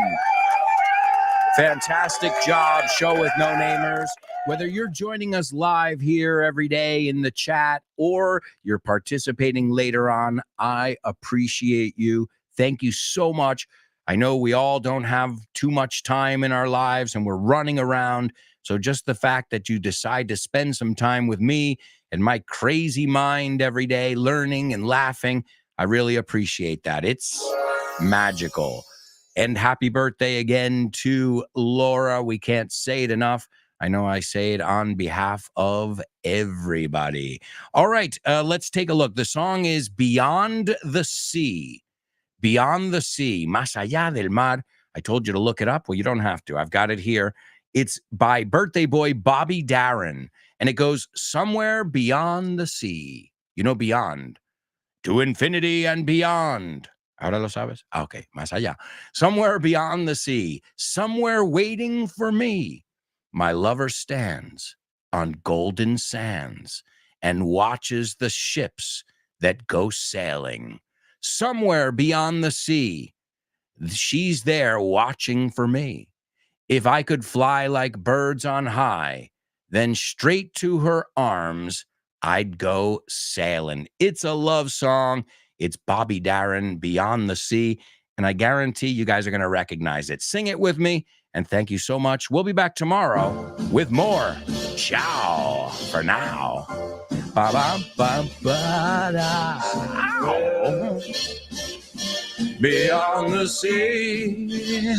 Fantastic job, Show with No Namers. Whether you're joining us live here every day in the chat or you're participating later on, I appreciate you. Thank you so much I know we all don't have too much time in our lives and we're running around. So just the fact that you decide to spend some time with me and my crazy mind every day, learning and laughing, I really appreciate that. It's magical. And happy birthday again to Laura. We can't say it enough. I know I say it on behalf of everybody. All right, let's take a look. The song is Beyond the Sea. Beyond the Sea, Más allá del mar. I told you to look it up. Well, you don't have to. I've got it here. It's by birthday boy Bobby Darin, and it goes somewhere beyond the sea. You know, beyond. To infinity and beyond. Ahora lo sabes? Okay, más allá. Somewhere beyond the sea, somewhere waiting for me. My lover stands on golden sands and watches the ships that go sailing. Somewhere beyond the sea, she's there watching for me. If I could fly like birds on high, then straight to her arms I'd go sailing. It's a love song. It's Bobby Darin, Beyond the Sea, and I guarantee you guys are going to recognize it. Sing it with me, and thank you so much. We'll be back tomorrow with more. Ciao for now. Ba-ba-ba-ba-da. Ow. Beyond the sea.